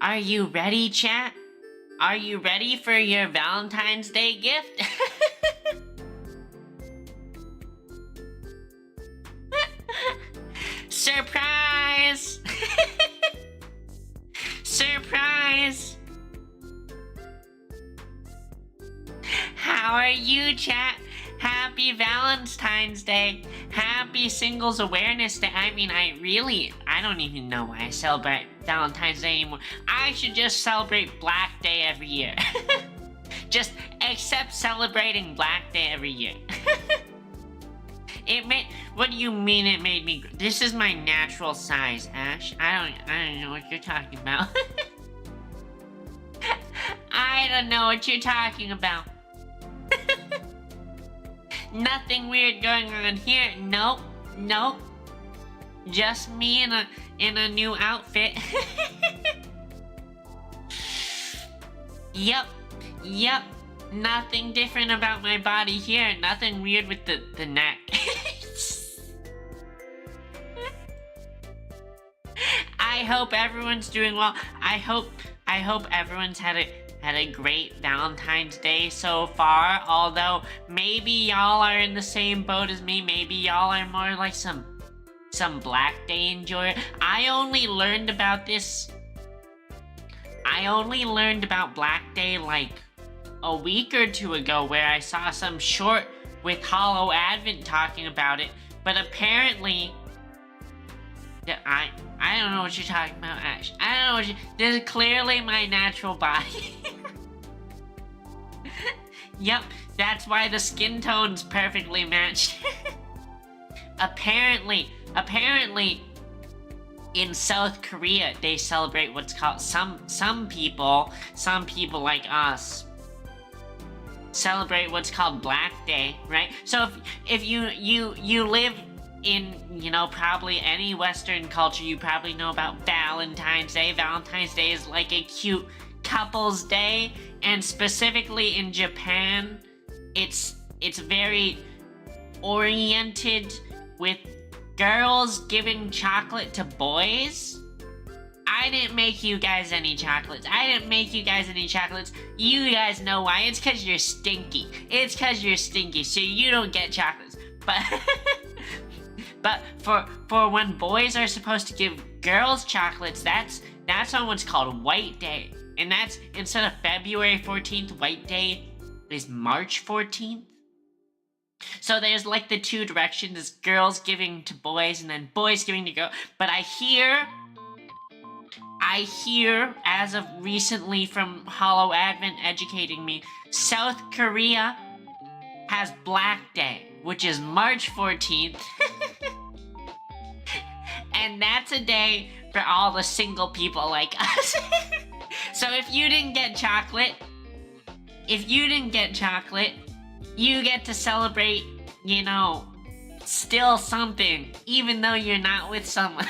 Are you ready, chat? Are you ready for your Valentine's Day gift? Surprise! Surprise! How are you, chat? Happy Valentine's Day. Happy Singles Awareness Day. I mean, I don't even know why I celebrate Valentine's Day anymore. I should just celebrate Black Day every year. Just accept celebrating Black Day every year. What do you mean it made me? This is my natural size, Ash. I don't know what you're talking about. I don't know what you're talking about. Nothing weird going on here. Nope. Just me in a new outfit. Yep. Nothing different about my body here. Nothing weird with the neck. I hope everyone's doing well. I hope everyone's had a great Valentine's Day so far. Although maybe y'all are in the same boat as me. Maybe y'all are more like some Black Day enjoyer. I only learned about Black Day like a week or two ago, where I saw some short with Hollow Advent talking about it. But apparently, I don't know what you're talking about, Ash. I don't know what this is clearly my natural body. Yep, that's why the skin tone's perfectly matched. Apparently, in South Korea, they celebrate what's called, some people like us celebrate what's called Black Day, right? So if you live in, probably any Western culture, you probably know about Valentine's Day. Valentine's Day is like a cute couple's day, and specifically in Japan, it's very oriented with girls giving chocolate to boys. I didn't make you guys any chocolates. You guys know why. It's because you're stinky. So you don't get chocolates. But for when boys are supposed to give girls chocolates, that's on what's called White Day. And that's, instead of February 14th, White Day is March 14th. So there's like the two directions, is girls giving to boys and then boys giving to girls. But I hear, as of recently from Hollow Advent educating me, South Korea has Black Day, which is March 14th. And that's a day for all the single people like us. So if you didn't get chocolate, you get to celebrate, still something, even though you're not with someone.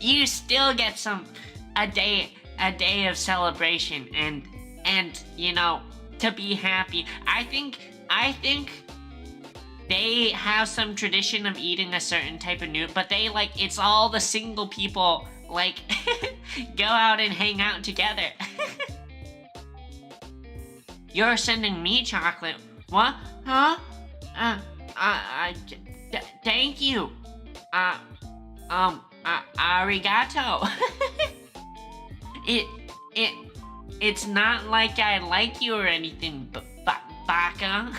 You still get a day of celebration and to be happy. I think they have some tradition of eating a certain type of newt, but it's all the single people go out and hang out together. You're sending me chocolate. What? Huh? Thank you. Arigato. It's not like I like you or anything, baka.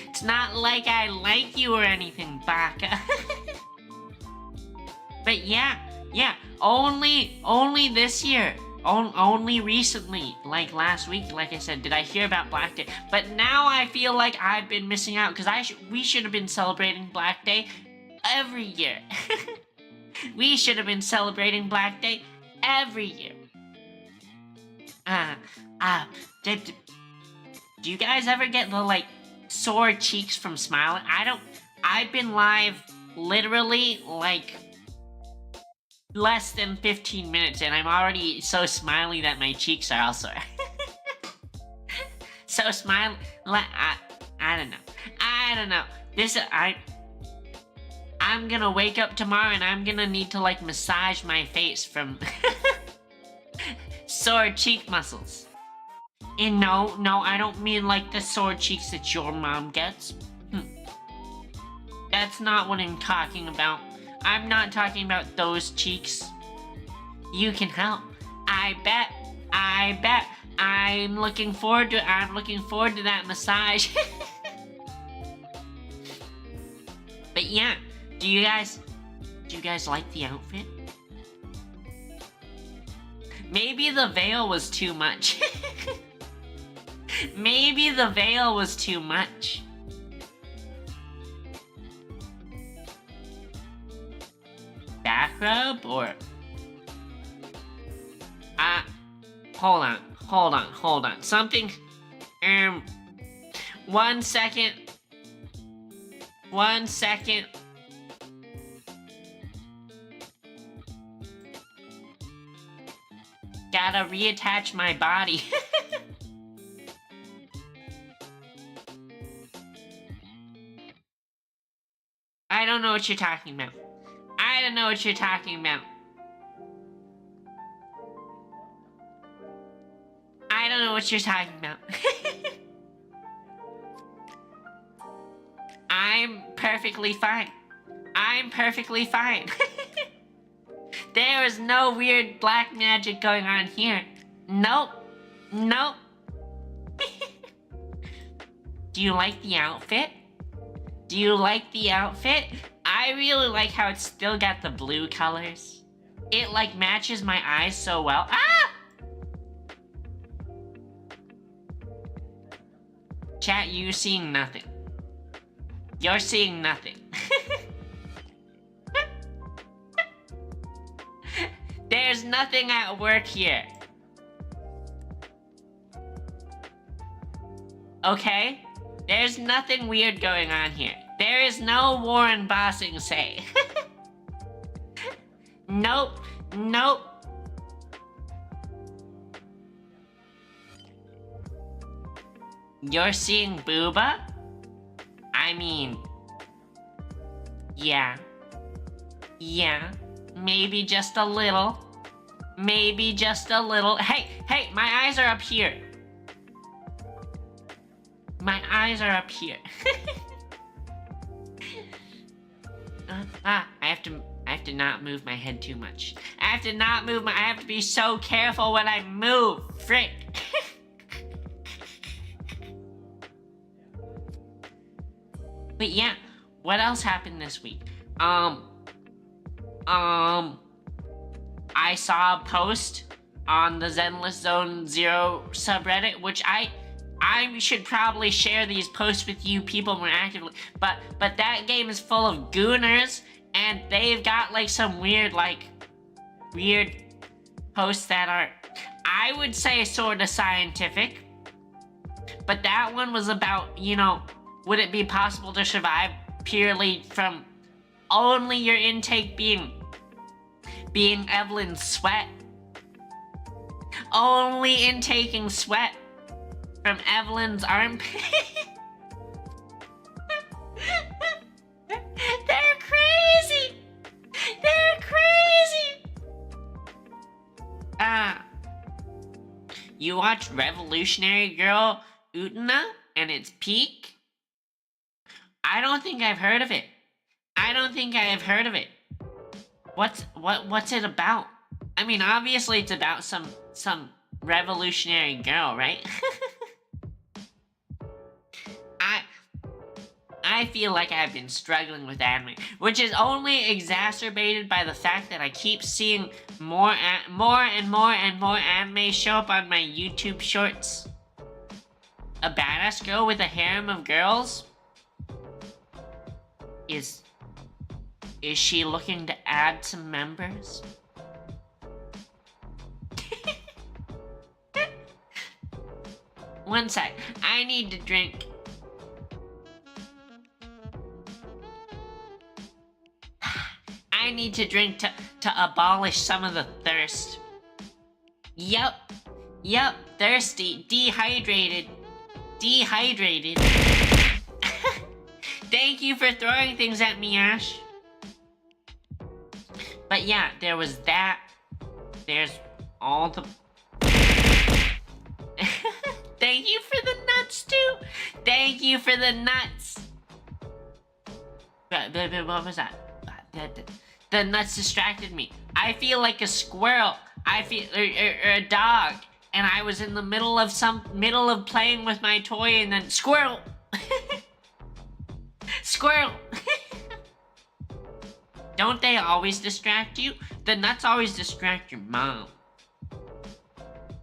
It's not like I like you or anything, baka. But yeah, only this year, only recently, like last week, like I said, did I hear about Black Day. But now I feel like I've been missing out, because we should have been celebrating Black Day every year. We should have been celebrating Black Day every year. Do you guys ever get the, sore cheeks from smiling? I've been live literally, less than 15 minutes, and I'm already so smiley that my cheeks are all sore. So smiley, I don't know. I'm I'm gonna wake up tomorrow and I'm gonna need to like massage my face from sore cheek muscles. And no, I don't mean like the sore cheeks that your mom gets. That's not what I'm talking about. I'm not talking about those cheeks. You can help. I bet. I'm looking forward to that massage. But yeah, do you guys like the outfit? Maybe the veil was too much. Maybe the veil was too much. Back rub or... Hold on. Something... 1 second. 1 second. Gotta reattach my body. I don't know what you're talking about. I don't know what you're talking about. I don't know what you're talking about. I'm perfectly fine. I'm perfectly fine. There is no weird black magic going on here. Nope. Nope. Do you like the outfit? Do you like the outfit? I really like how it's still got the blue colors. It like matches my eyes so well. Ah! Chat, you seeing nothing. You're seeing nothing. There's nothing at work here. Okay? There's nothing weird going on here. There is no Warren bossing say. Nope. Nope. You're seeing booba? I mean... Yeah. Yeah. Maybe just a little. Maybe just a little. Hey, my eyes are up here. My eyes are up here. I have to not move my head too much. I have to be so careful when I move. Frick. But yeah, what else happened this week? I saw a post on the Zenless Zone Zero subreddit, which I should probably share these posts with you people more actively. But that game is full of gooners, and they've got like some weird posts that are, I would say, sort of scientific. But that one was about, would it be possible to survive purely from only your intake being Evelyn's sweat? Only intaking sweat from Evelyn's armpit? They're crazy! They're crazy! You watched Revolutionary Girl Utena and its peak? I don't think I've heard of it. What's it about? I mean, obviously it's about some revolutionary girl, right? I feel like I've been struggling with anime, which is only exacerbated by the fact that I keep seeing more and more anime show up on my YouTube shorts. A badass girl with a harem of girls? Is she looking to add some members? One sec, I need to drink. I need to drink to abolish some of the thirst. Yup, thirsty, dehydrated. Thank you for throwing things at me, Ash. But yeah, there was that. There's all the... Thank you for the nuts, too. Thank you for the nuts. What was that? The nuts distracted me. I feel like a squirrel. I feel or a dog, and I was in the middle of playing with my toy, and then squirrel. Squirrel. Don't they always distract you? The nuts always distract your mom.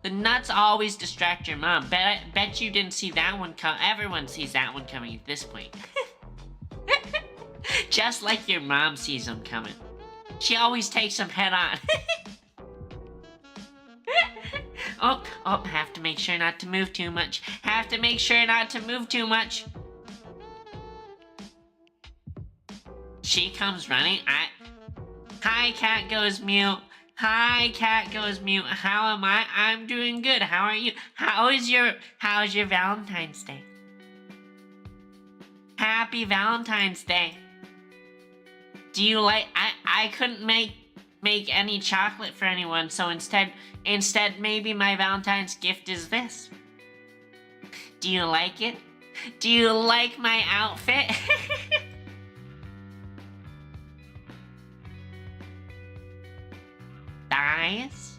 The nuts always distract your mom. Bet you didn't see that one come. Everyone sees that one coming at this point. Just like your mom sees them coming. She always takes them head on. Oh, have to make sure not to move too much. Have to make sure not to move too much. She comes running. Hi, cat goes mute. Hi, cat goes mute. How am I? I'm doing good. How are you? How's your Valentine's Day? Happy Valentine's Day. Do you like... I couldn't make any chocolate for anyone, so instead maybe my Valentine's gift is this. Do you like it? Do you like my outfit? Thighs?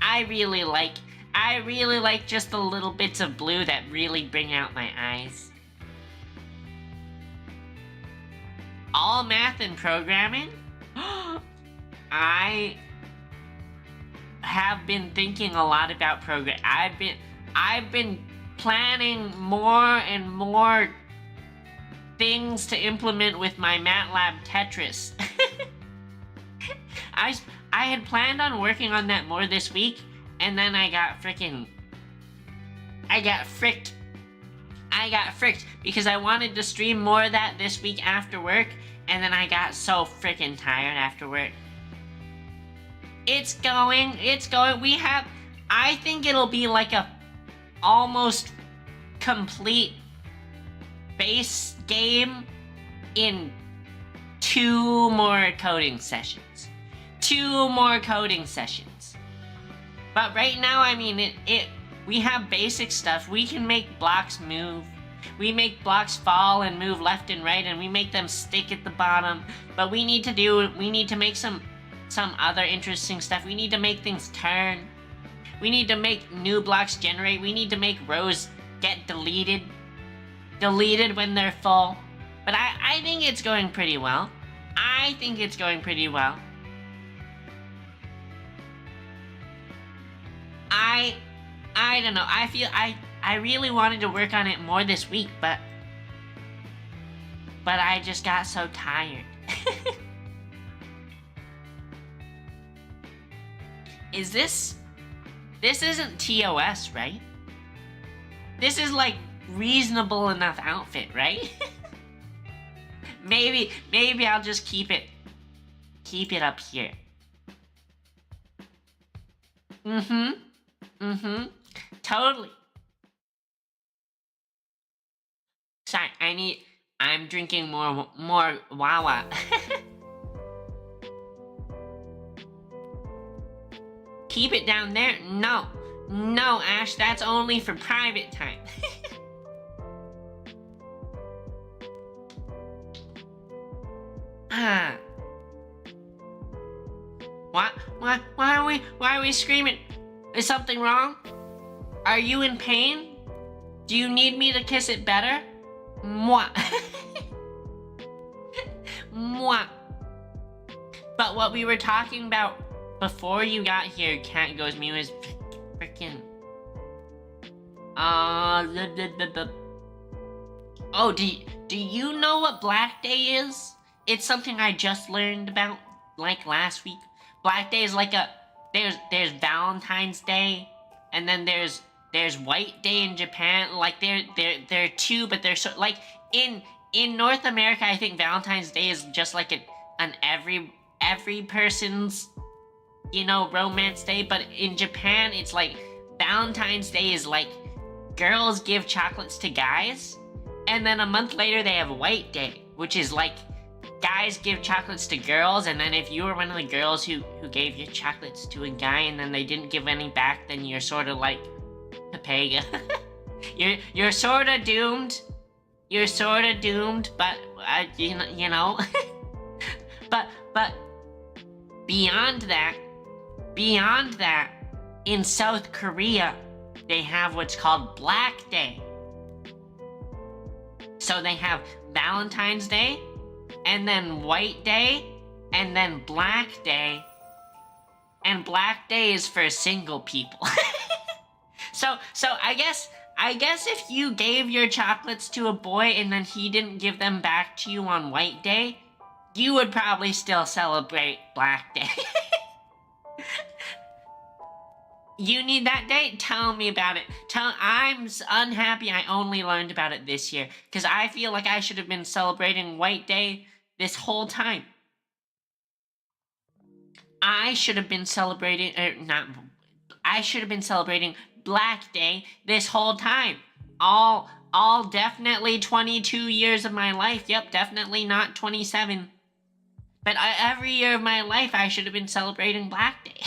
I really like just the little bits of blue that really bring out my eyes. All math and programming? I have been thinking a lot about I've been planning more and more things to implement with my MATLAB Tetris. I had planned on working on that more this week, and then I got fricked because I wanted to stream more of that this week after work, and then I got so frickin' tired after work. It's going. I think it'll be like a almost complete base game in 2 more coding sessions. 2 more coding sessions. But right now, I mean, we have basic stuff. We can make blocks move. We make blocks fall and move left and right, and we make them stick at the bottom. But we need to make some other interesting stuff. We need to make things turn. We need to make new blocks generate. We need to make rows get deleted when they're full. But I think it's going pretty well. I don't know. I really wanted to work on it more this week, but I just got so tired. This isn't TOS, right? This is like reasonable enough outfit, right? maybe I'll just keep it up here. Totally. Sorry, I'm drinking more Wawa. Keep it down there? No, Ash, that's only for private time. Why are we screaming? Is something wrong? Are you in pain? Do you need me to kiss it better? Mwah. Mwah. But what we were talking about before you got here, Cat Goes Mew, is frickin'... Oh, do you know what Black Day is? It's something I just learned about, like, last week. Black Day is like there's Valentine's Day, and then there's White Day in Japan. Like, they're two, but they're so, like, in North America, I think Valentine's Day is just like an every person's, romance day. But in Japan, it's like Valentine's Day is like girls give chocolates to guys, and then a month later they have White Day, which is like guys give chocolates to girls, and then if you were one of the girls who gave your chocolates to a guy and then they didn't give any back, then you're sort of like a pega. you're sort of doomed. You're sort of doomed, but you know. but beyond that, in South Korea, they have what's called Black Day. So they have Valentine's Day, and then White Day, and then Black Day. And Black Day is for single people. So I guess if you gave your chocolates to a boy and then he didn't give them back to you on White Day, you would probably still celebrate Black Day. You need that date? Tell me about it. I'm unhappy I only learned about it this year, because I feel like I should have been celebrating White Day this whole time. I should have been celebrating, I should have been celebrating Black Day this whole time. All definitely 22 years of my life. Yep, definitely not 27. But every year of my life, I should have been celebrating Black Day.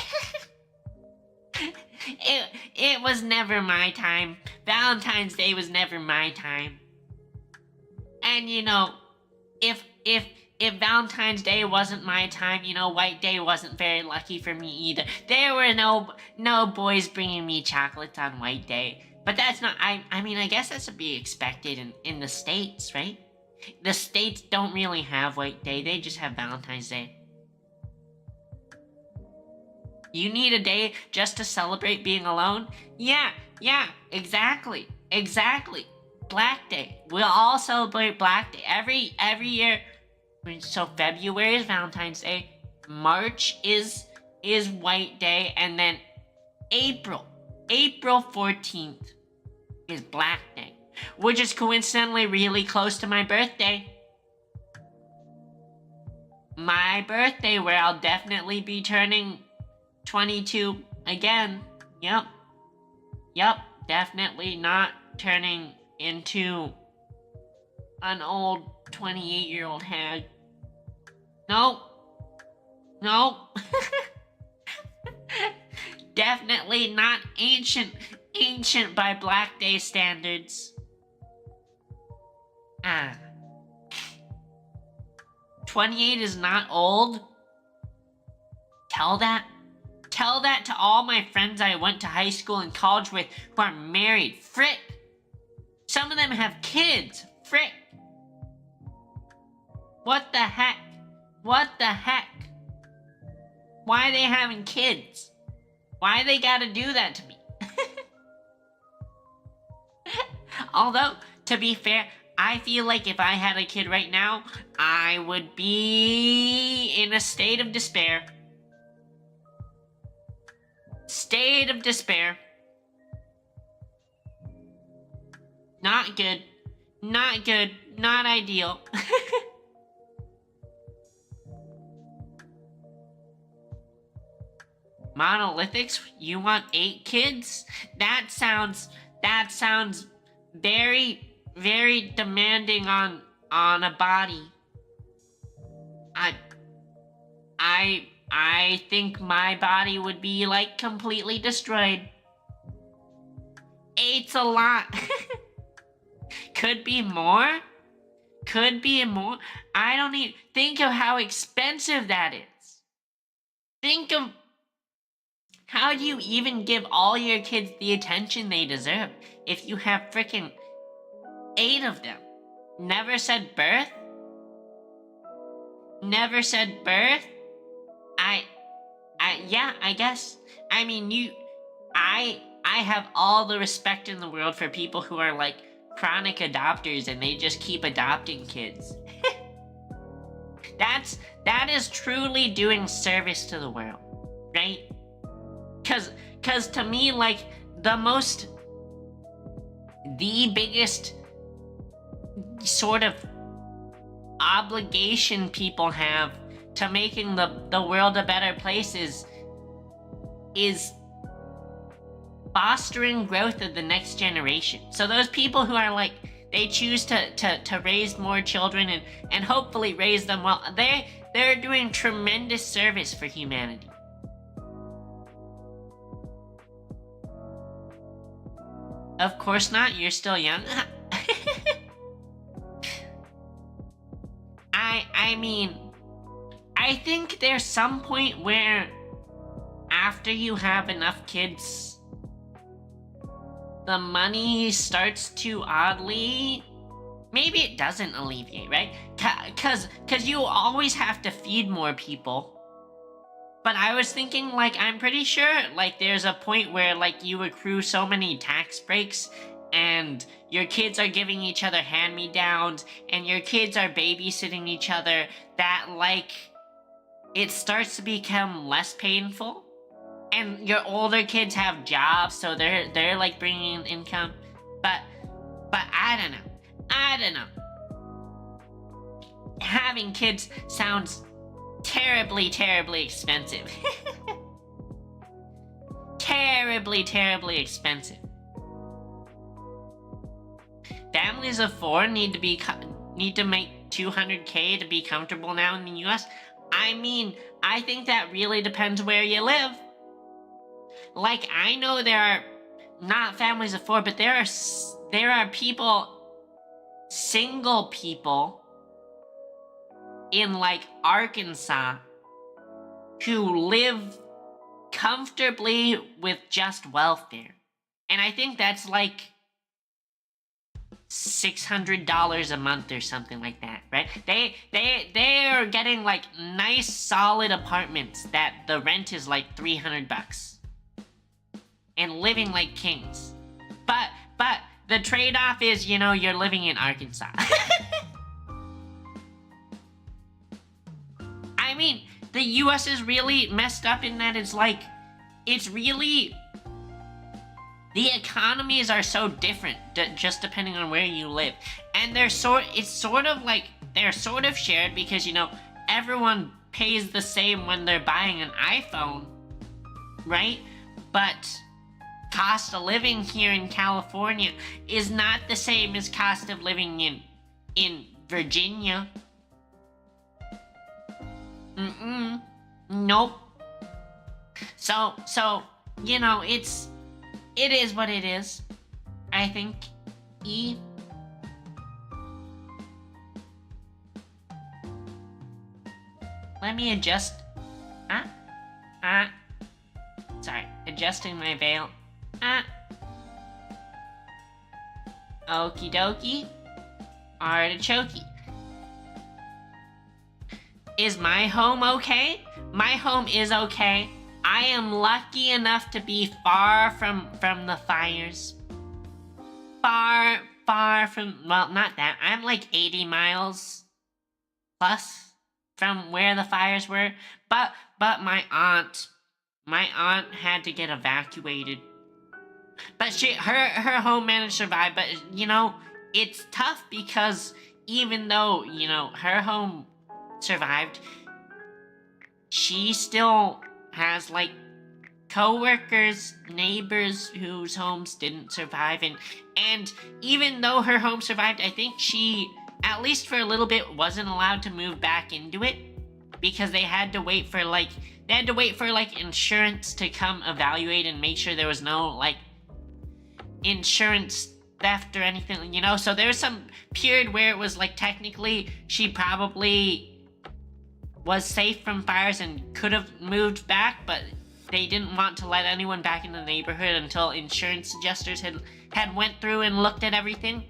It was never my time. Valentine's Day was never my time. And you know, if Valentine's Day wasn't my time, you know, White Day wasn't very lucky for me either. There were no boys bringing me chocolates on White Day. But that's not, I mean, I guess that's to be expected in the States, right? The States don't really have White Day, they just have Valentine's Day. You need a day just to celebrate being alone? Yeah, exactly. Black Day. We'll all celebrate Black Day every year. So February is Valentine's Day, March is White Day, and then April 14th is Black Day, which is coincidentally really close to my birthday. My birthday, where I'll definitely be turning 22 again. Yep, definitely not turning into an old 28-year-old hag. No. Definitely not ancient by Black Day standards. 28 is not old. Tell that to all my friends I went to high school and college with who are married. Frick. Some of them have kids. Frick. What the heck? Why are they having kids? Why they gotta do that to me? Although, to be fair, I feel like if I had a kid right now, I would be in a state of despair. Not good. Not ideal. Monolithics? You want 8 kids? That sounds very, very demanding on a body. I think my body would be like completely destroyed. 8's a lot. Could be more. I don't even think of how expensive that is. Think of how do you even give all your kids the attention they deserve if you have frickin' 8 of them? Never said birth? Yeah, I guess. I mean, I have all the respect in the world for people who are like chronic adopters and they just keep adopting kids. That is truly doing service to the world, right? Cause to me, like, the biggest sort of obligation people have to making the world a better place is fostering growth of the next generation. So those people who are like they choose to raise more children and hopefully raise them well, they're doing tremendous service for humanity. Of course not, you're still young. I mean, I think there's some point where after you have enough kids, the money starts to oddly... Maybe it doesn't alleviate, right? Cause you always have to feed more people. But I was thinking, like, I'm pretty sure, like, there's a point where, like, you accrue so many tax breaks and your kids are giving each other hand-me-downs and your kids are babysitting each other that, like, it starts to become less painful. And your older kids have jobs, so they're like bringing in income. But I don't know. Having kids sounds terribly, terribly expensive. Terribly expensive. Families of 4 need to make $200K to be comfortable now in the US. I mean, I think that really depends where you live. Like, I know there are not families of 4, but there are people, single people in, like, Arkansas who live comfortably with just welfare. And I think that's like $600 a month or something like that, right? They are getting like nice solid apartments that the rent is like $300 and living like kings. But the trade-off is, you know, you're living in Arkansas. I mean, the US is really messed up in that it's like, it's really, the economies are so different just depending on where you live. And they're it's sort of like, they're sort of shared because, you know, everyone pays the same when they're buying an iPhone, right? But cost of living here in California is not the same as cost of living in Virginia. Nope. So, you know, it is what it is, I think. Let me adjust. Sorry, adjusting my veil. Okie dokie. Artichoke. Is my home okay? My home is okay. I am lucky enough to be far from the fires. Far from, well, not that. I'm like 80 miles plus from where the fires were. But my aunt had to get evacuated. But her home managed to survive. But, you know, it's tough because even though, you know, her home survived, she still has like co-workers, neighbors whose homes didn't survive, and even though her home survived, I think she, at least for a little bit, wasn't allowed to move back into it because they had to wait for like insurance to come evaluate and make sure there was no like insurance theft or anything, you know. So there was some period where it was like technically she probably was safe from fires and could have moved back, but they didn't want to let anyone back in the neighborhood until insurance adjusters had went through and looked at everything.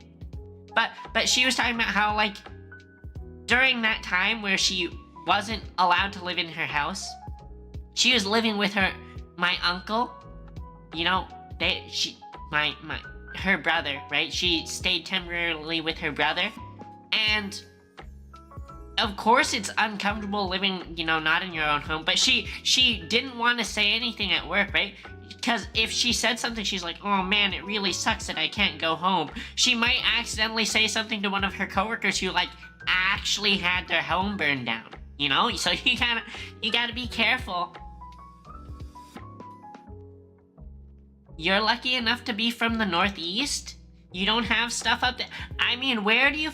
But she was talking about how, like, during that time where she wasn't allowed to live in her house, she was living with my uncle, you know, her brother, right? She stayed temporarily with her brother, and of course it's uncomfortable living, you know, not in your own home, but she didn't want to say anything at work, right? Because if she said something, she's like, oh man, it really sucks that I can't go home. She might accidentally say something to one of her coworkers who, like, actually had their home burned down, you know? So you gotta be careful. You're lucky enough to be from the Northeast? You don't have stuff up there. I mean, where do you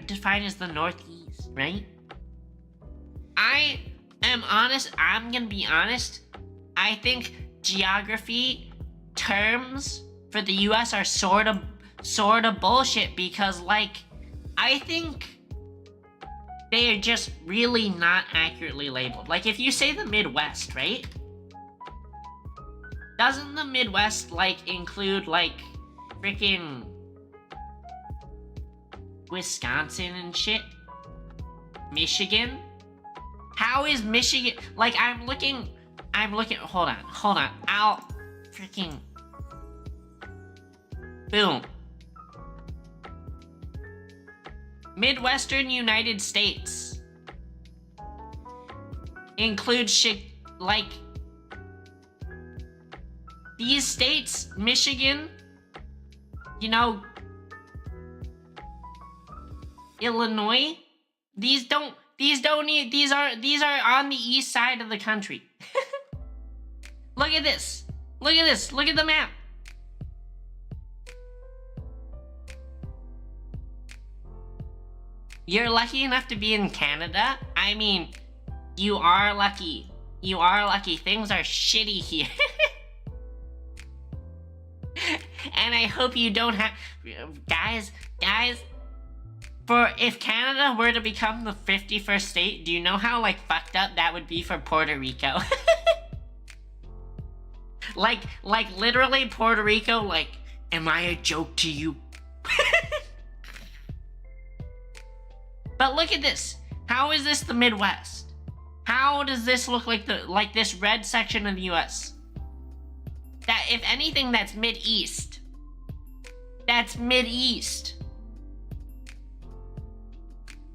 define as the Northeast, right? I am honest. I'm gonna be honest. I think geography terms for the U.S. are sort of bullshit because, like, I think they are just really not accurately labeled. Like, if you say the Midwest, right? Doesn't the Midwest, like, include, like, freaking Wisconsin and shit? Michigan? How is Michigan? Like, I'm looking, hold on. I'll freaking, boom. Midwestern United States includes like these states, Michigan, you know, Illinois, these are on the east side of the country. Look at this. Look at the map. You're lucky enough to be in Canada? I mean, you are lucky. You are lucky. Things are shitty here. And I hope you don't have... Guys, for if Canada were to become the 51st state, do you know how, like, fucked up that would be for Puerto Rico? like, literally Puerto Rico, like, am I a joke to you? But look at this. How is this the Midwest? How does this look like this red section of the US? That, if anything, that's Mid-East. That's Mid-East.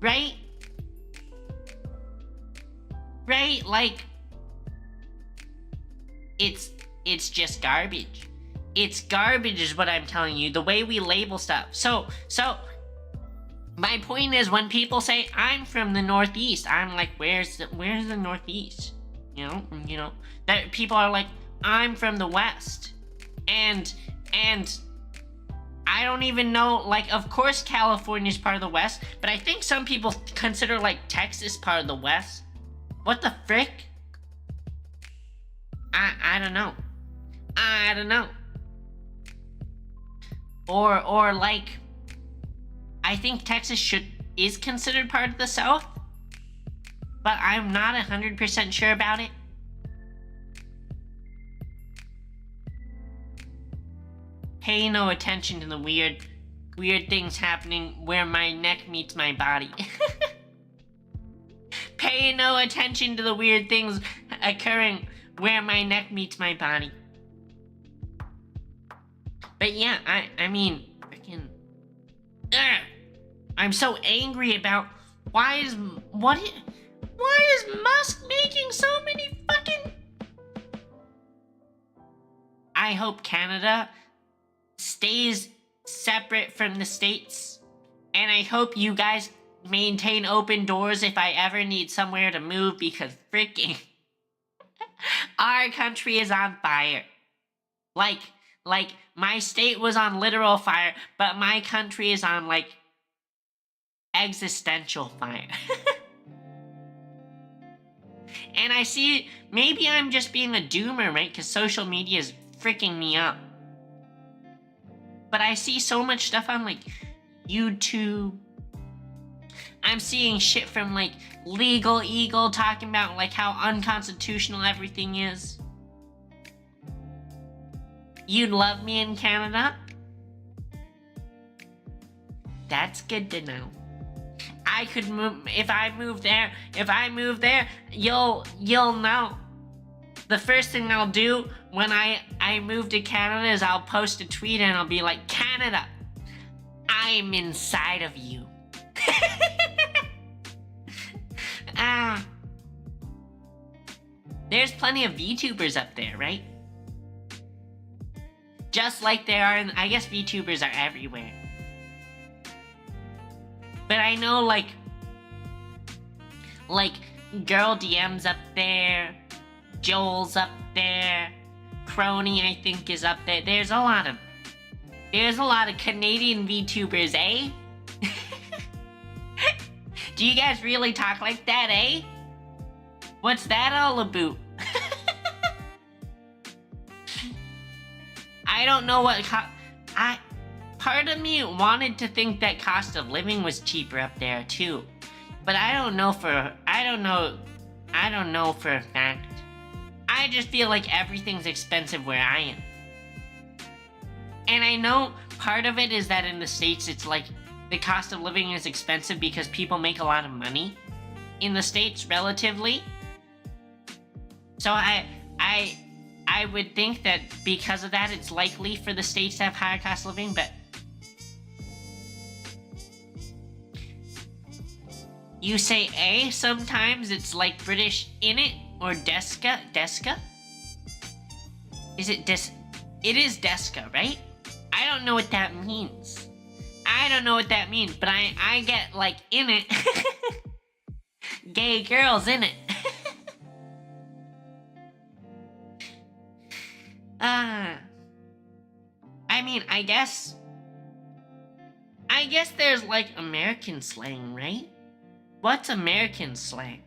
Right? Right? Like, it's just garbage. It's garbage is what I'm telling you. The way we label stuff. So, my point is, when people say, I'm from the Northeast, I'm like, where's the Northeast? You know, that people are like, I'm from the West. And I don't even know, like, of course California's part of the West, but I think some people consider, like, Texas part of the West. What the frick? I don't know. I don't know. Or like, I think Texas is considered part of the South, but I'm not 100% sure about it. Pay no attention to the weird things happening where my neck meets my body. Pay no attention to the weird things occurring where my neck meets my body. But yeah, I mean, freaking... I'm so angry about why is Musk making so many fucking... I hope Canada stays separate from the States, and I hope you guys maintain open doors if I ever need somewhere to move, because freaking our country is on fire. Like my state was on literal fire, but my country is on, like, existential fire. And I see, maybe I'm just being a doomer, right? Because social media is freaking me up. But I see so much stuff on, like, YouTube. I'm seeing shit from, like, Legal Eagle talking about, like, how unconstitutional everything is. You'd love me in Canada? That's good to know. I could move, if I move there, you'll know. The first thing I'll do when I move to Canada is I'll post a tweet and I'll be like, Canada, I'm inside of you. There's plenty of VTubers up there, right? Just like there are, I guess VTubers are everywhere. But I know, like Girl DM's up there, Joel's up there, Crony I think is up there. There's a lot of There's a lot of Canadian VTubers, eh? Do you guys really talk like that, eh? What's that all about? I don't know what part of me wanted to think that cost of living was cheaper up there too. But I don't know for a fact. I just feel like everything's expensive where I am. And I know part of it is that in the States it's like the cost of living is expensive because people make a lot of money in the States relatively. So I would think that because of that it's likely for the States to have higher cost of living, but you say A sometimes, it's like British in it, or Deska? Is it It is Deska, right? I don't know what that means. But I get like in it. Gay girls in it. I mean, I guess there's like American slang, right? What's American slang?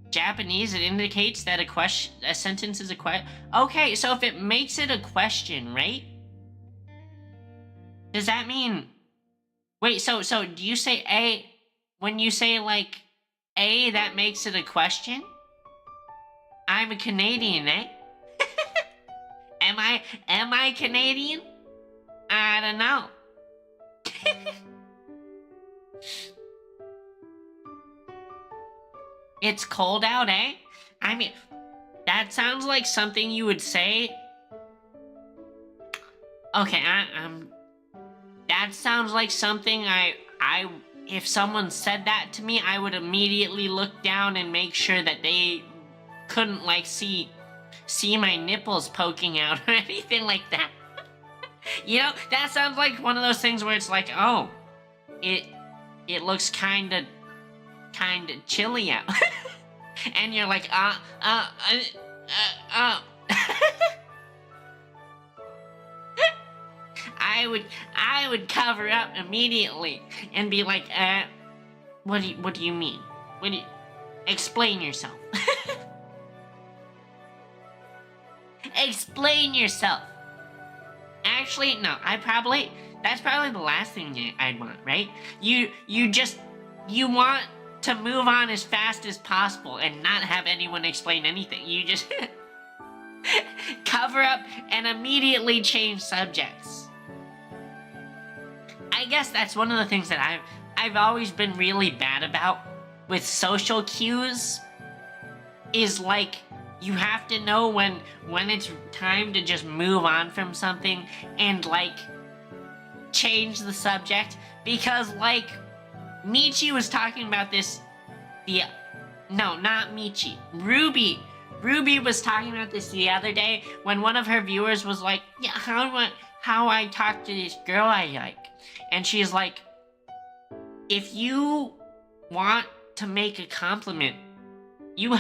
Japanese, it indicates that a sentence is a question. Okay, so if it makes it a question, right? Does that mean... Wait, so do you say A... When you say, like, A, that makes it a question? I'm a Canadian, eh? Am I Canadian? I don't know. It's cold out, eh? I mean, that sounds like something you would say. Okay, that sounds like something if someone said that to me, I would immediately look down and make sure that they couldn't, like, see my nipples poking out or anything like that. You know, that sounds like one of those things where it's like, oh, it looks kinda chilly out. And you're like, I would cover up immediately and be like, what do you mean? Explain yourself. Explain yourself. Actually, no, that's probably the last thing I'd want, right? You want to move on as fast as possible and not have anyone explain anything. You just cover up and immediately change subjects. I guess that's one of the things that I've always been really bad about with social cues, is like, you have to know when it's time to just move on from something and, like, change the subject. Because, like, Michi was talking about this, no, not Michi, Ruby was talking about this the other day when one of her viewers was like, yeah, how I talk to this girl I like. And she's like, if you want to make a compliment, you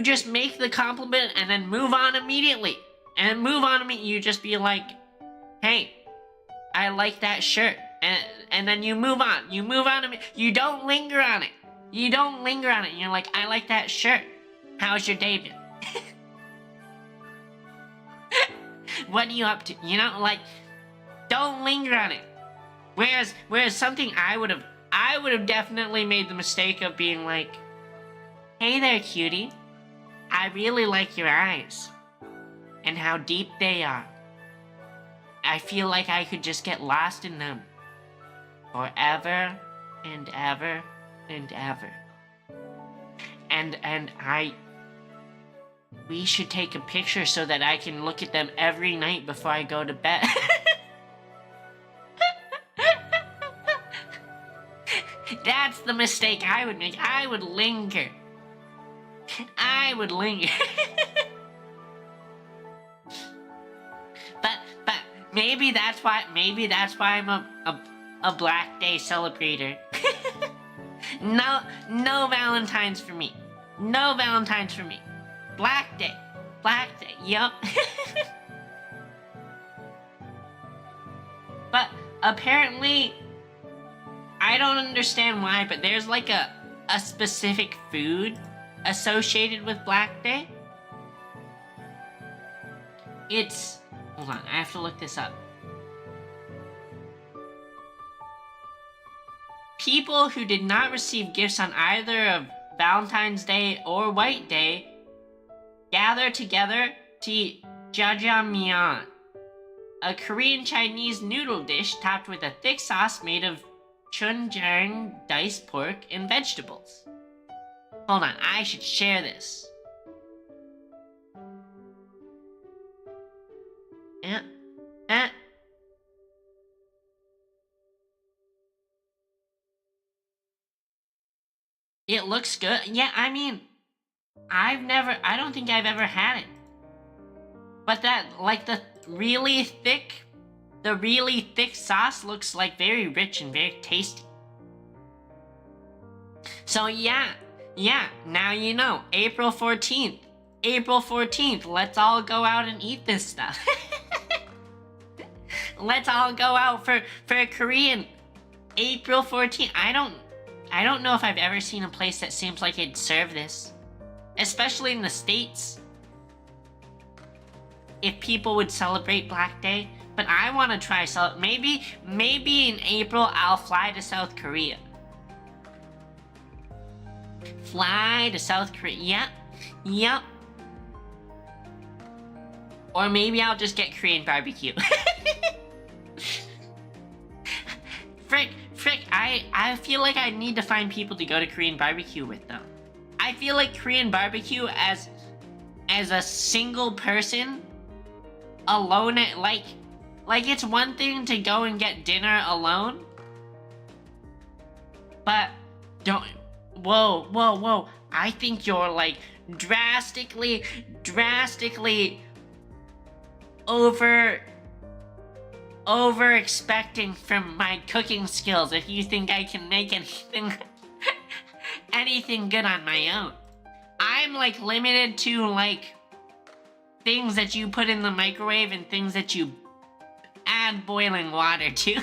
just make the compliment and then move on immediately. You just be like, hey, I like that shirt. And then you move on. You don't linger on it. And you're like, I like that shirt. How's your day been? What are you up to? You know, like, don't linger on it. Whereas something I would have definitely made the mistake of being like, hey there, cutie. I really like your eyes and how deep they are. I feel like I could just get lost in them forever and ever and ever. And we should take a picture so that I can look at them every night before I go to bed. That's the mistake I would make. I would linger. But maybe that's why I'm a Black Day celebrator. No Valentines for me. Black Day. Black Day, yup. But apparently, I don't understand why, but there's like a specific food associated with Black Day. It's... Hold on, I have to look this up. People who did not receive gifts on either of Valentine's Day or White Day gather together to eat jjajangmyeon, a Korean Chinese noodle dish topped with a thick sauce made of chunjang, diced pork, and vegetables. Hold on, I should share this. It looks good. Yeah, I mean, I don't think I've ever had it. But that, like, the really thick sauce looks like very rich and very tasty. So yeah, now you know, April 14th, let's all go out and eat this stuff. Let's all go out for Korean April 14th. I don't know if I've ever seen a place that seems like it'd serve this, especially in the States. If people would celebrate Black Day, but I want to try maybe in April I'll fly to South Korea. Fly to South Korea. Yep. Or maybe I'll just get Korean barbecue. Frick, I feel like I need to find people to go to Korean barbecue with, though. I feel like Korean barbecue as a single person, alone, like it's one thing to go and get dinner alone, but whoa, I think you're like drastically over expecting from my cooking skills if you think I can make anything good on my own. I'm like limited to like things that you put in the microwave and things that you add boiling water to.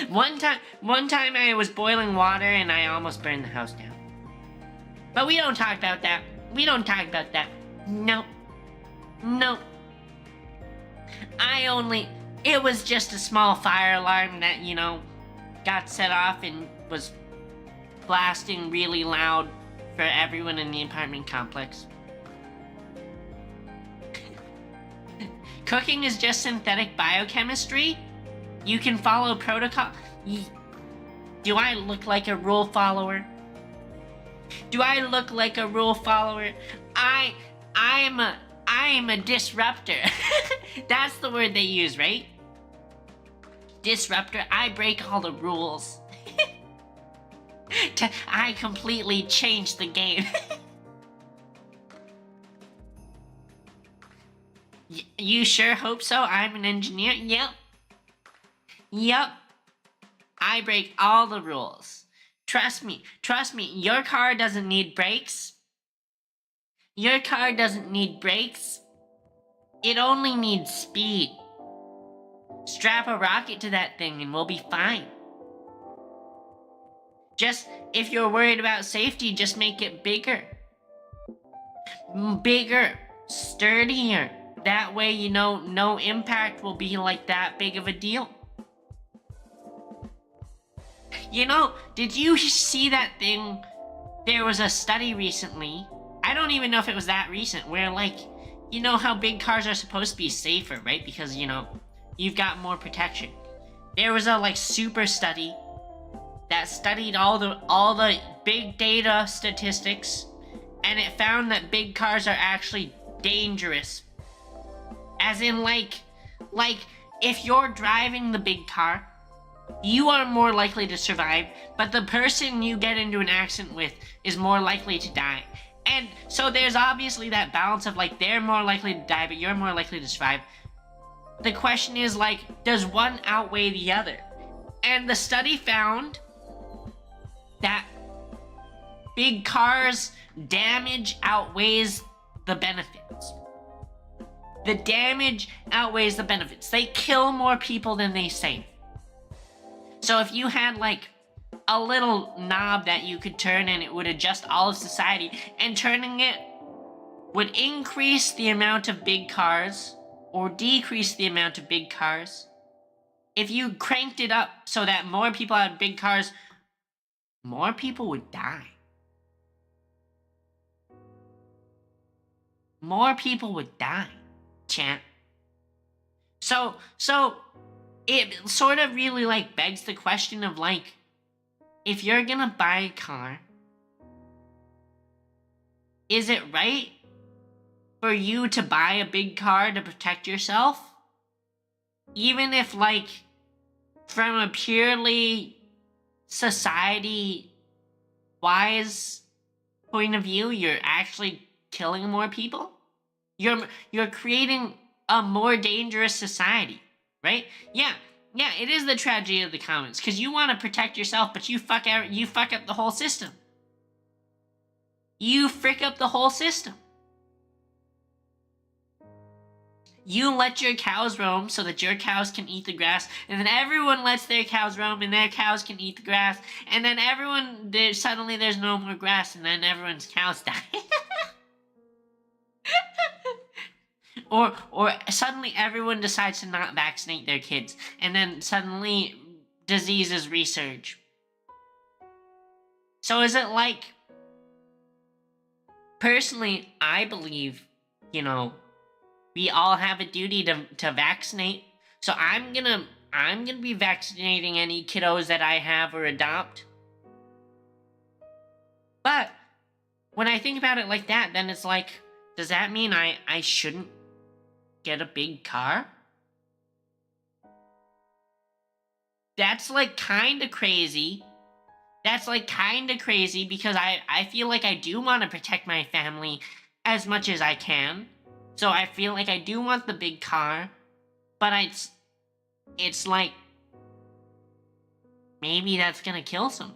One time I was boiling water and I almost burned the house down. But we don't talk about that. Nope. It was just a small fire alarm that, you know, got set off and was blasting really loud for everyone in the apartment complex. Cooking is just synthetic biochemistry. You can follow protocol. Do I look like a rule follower? I'm a disruptor. That's the word they use, right? Disruptor. I break all the rules. I completely changed the game. You sure hope so? I'm an engineer. Yep. I break all the rules. Trust me. Your car doesn't need brakes. It only needs speed. Strap a rocket to that thing and we'll be fine. Just, if you're worried about safety, just make it bigger. Sturdier. That way, you know, no impact will be like that big of a deal. You know, did you see that thing? There was a study recently. I don't even know if it was that recent, where like, you know how big cars are supposed to be safer, right? Because, you know, you've got more protection. There was a like super study that studied all the big data statistics, and it found that big cars are actually dangerous. As in like if you're driving the big car, you are more likely to survive, but the person you get into an accident with is more likely to die. And so there's obviously that balance of like, they're more likely to die, but you're more likely to survive. The question is like, does one outweigh the other? And the study found that big cars' damage outweighs the benefits. The damage outweighs the benefits. They kill more people than they save. So if you had like a little knob that you could turn and it would adjust all of society, and turning it would increase the amount of big cars or decrease the amount of big cars. If you cranked it up so that more people had big cars, more people would die. More people would die, chat. So it sort of really like begs the question of like, if you're gonna buy a car, is it right for you to buy a big car to protect yourself? Even if like, from a purely society-wise point of view, you're actually killing more people? You're creating a more dangerous society, right? Yeah, it is the tragedy of the commons, because you want to protect yourself, but you fuck up the whole system. You frick up the whole system. You let your cows roam so that your cows can eat the grass, and then everyone lets their cows roam and their cows can eat the grass, and then suddenly there's no more grass, and then everyone's cows die. Or suddenly everyone decides to not vaccinate their kids, and then suddenly diseases resurge. So is it like, personally, I believe, we all have a duty to vaccinate. So I'm gonna be vaccinating any kiddos that I have or adopt. But when I think about it like that, then it's like, does that mean I shouldn't get a big car? That's like kind of crazy. That's like kind of crazy, because I feel like I do want to protect my family as much as I can. So I feel like I do want the big car, but it's like, maybe that's gonna kill some.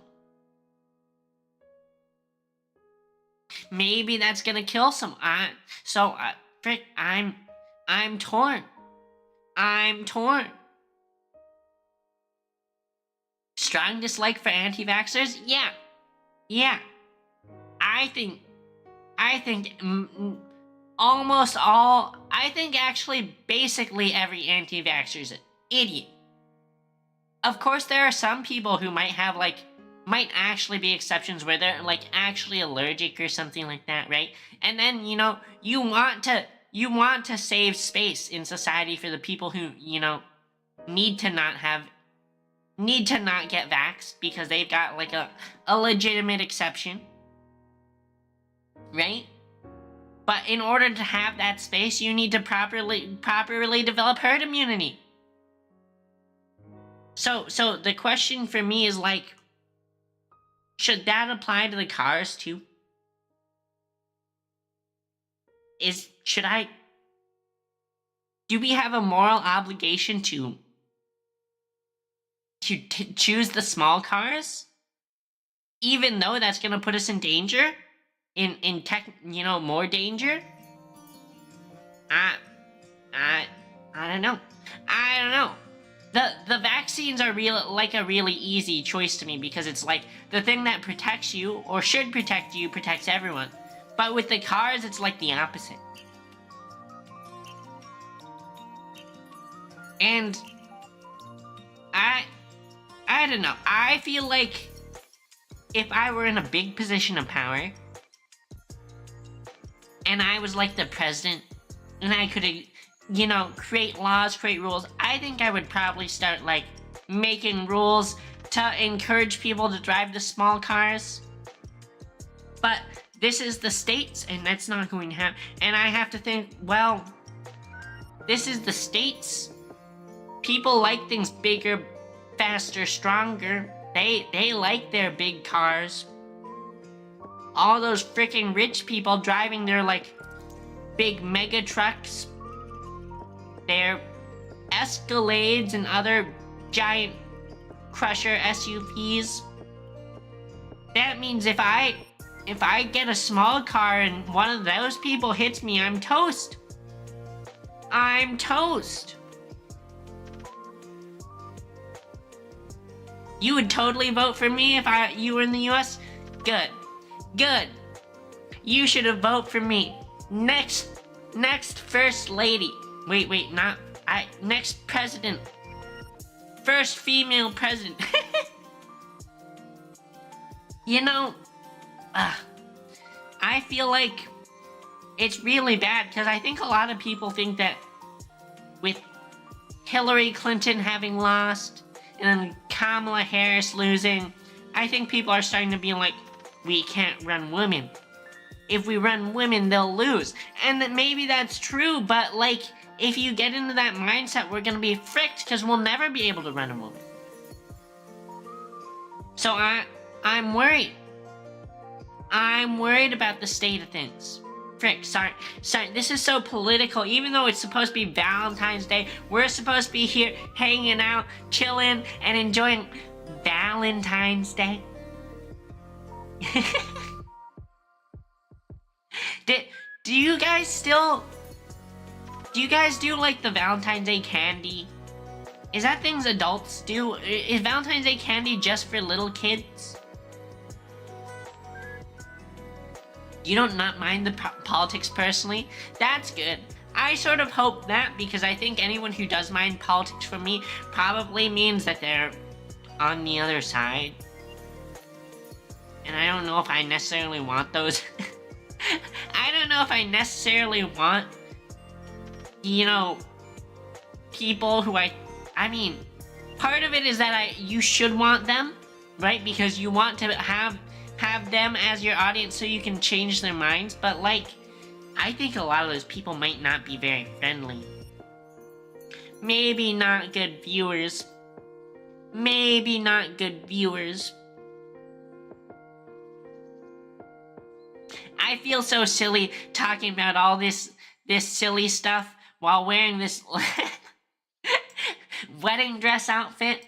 Maybe that's gonna kill some. I'm torn. I'm torn. Strong dislike for anti-vaxxers? Yeah. I think actually basically every anti-vaxxer is an idiot. Of course, there are some people who might actually be exceptions where they're like actually allergic or something like that, right? And then, you want to save space in society for the people who, need to not get vaxxed because they've got like a legitimate exception, right? But in order to have that space, you need to properly develop herd immunity. So the question for me is like, should that apply to the cars too? Do we have a moral obligation to choose the small cars, even though that's gonna put us in danger? More danger? I don't know. The vaccines are a really easy choice to me, because it's like the thing that protects you, or should protect you, protects everyone. But with the cars, it's like the opposite. And I don't know. I feel like if I were in a big position of power, and I was like the president, and I could, create laws, create rules, I think I would probably start like making rules to encourage people to drive the small cars. But this is the States, and that's not going to happen. And I have to think, well, this is the States. People like things bigger, faster, stronger. They like their big cars. All those freaking rich people driving their like big mega trucks, their Escalades and other giant crusher SUVs. That means if I if I get a small car and one of those people hits me, I'm toast. I'm toast. You would totally vote for me if you were in the US? Good. Good. You should have voted for me. Next first lady. Wait, next president. First female president. You know, I feel like it's really bad because I think a lot of people think that with Hillary Clinton having lost and then Kamala Harris losing, I think people are starting to be like, we can't run women. If we run women, they'll lose. And that maybe that's true, but like, if you get into that mindset, we're gonna be fricked because we'll never be able to run a woman. So I'm worried. I'm worried about the state of things. Frick, sorry, this is so political. Even though it's supposed to be Valentine's Day, we're supposed to be here hanging out, chilling, and enjoying Valentine's Day. Do you guys do like the Valentine's Day candy? Is that things adults do? Is Valentine's Day candy just for little kids? You don't not mind the politics personally? That's good. I sort of hope that because I think anyone who does mind politics from me probably means that they're on the other side. And I don't know if I necessarily want those. I don't know if I necessarily want, you know, people who I mean, part of it is that you should want them, right? Because you want to have them as your audience so you can change their minds. But like, I think a lot of those people might not be very friendly. Maybe not good viewers. Maybe not good viewers. I feel so silly talking about all this silly stuff while wearing this wedding dress outfit.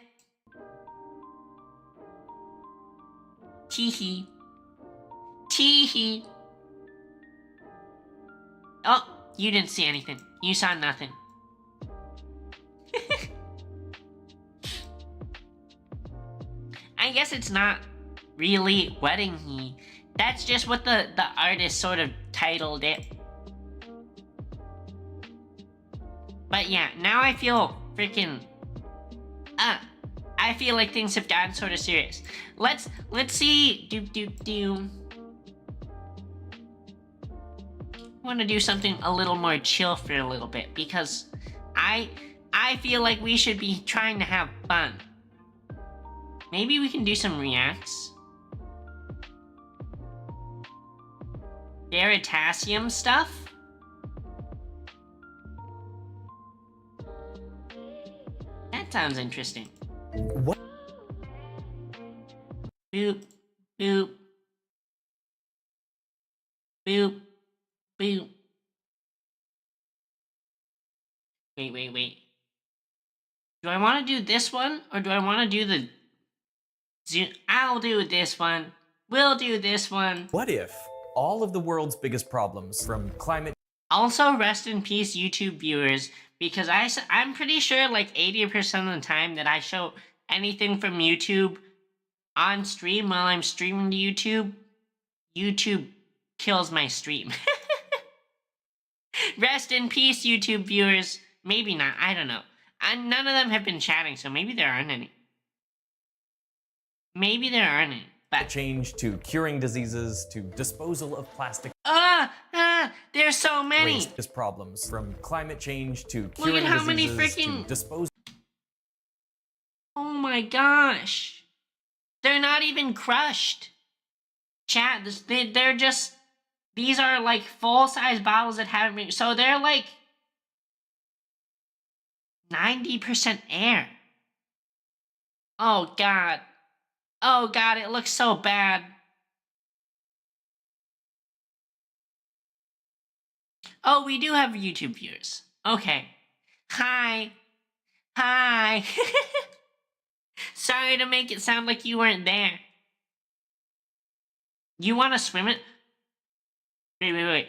Teehee. Teehee. Oh, you didn't see anything. You saw nothing. I guess it's not really wedding-y. That's just what the artist sort of titled it. But yeah, now I feel freaking... I feel like things have gotten sort of serious. Let's see... I want to do something a little more chill for a little bit, because I feel like we should be trying to have fun. Maybe we can do some reacts. Veritasium stuff? That sounds interesting. What? Boop, boop. Boop, boop. Wait. Do I want to do this one, or do I want to do the... I'll do this one. We'll do this one. What if all of the world's biggest problems, from climate... Also, rest in peace, YouTube viewers, because I'm pretty sure like 80% of the time that I show anything from YouTube on stream while I'm streaming to YouTube, YouTube kills my stream. Rest in peace, YouTube viewers. Maybe not, I don't know. And none of them have been chatting, so maybe there aren't any. Maybe there aren't any, but... change to curing diseases to disposal of plastic... there's so many! Waste problems, from climate change to Look curing at how many diseases freaking... to disposal... Oh my gosh. They're not even crushed. Chat, they're just... These are like full-size bottles that haven't been... So they're like... 90% air. Oh god. Oh god, it looks so bad. Oh, we do have YouTube viewers. Okay. Hi. Hi. Sorry to make it sound like you weren't there. You want to swim it? Wait.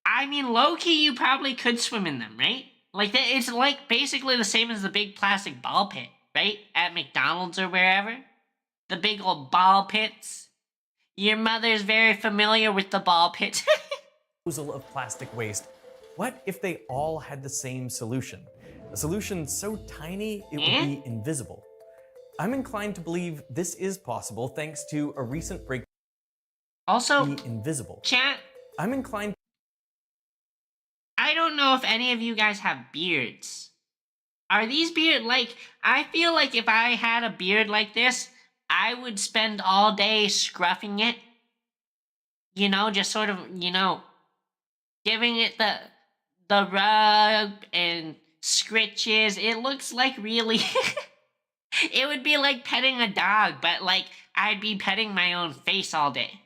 I mean, low-key, you probably could swim in them, right? Like, it's like basically the same as the big plastic ball pit, right? At McDonald's or wherever. The big old ball pits. Your mother's very familiar with the ball pits. Disposal of plastic waste. What if they all had the same solution? A solution so tiny it would be invisible. I'm inclined to believe this is possible thanks to a recent breakthrough. Also, invisible. Chat, I'm inclined. I don't know if any of you guys have beards. Are these beard like, I feel like if I had a beard like this, I would spend all day scruffing it. You know, just sort of, you know, giving it the rub and scritches. It looks like really it would be like petting a dog, but like I'd be petting my own face all day.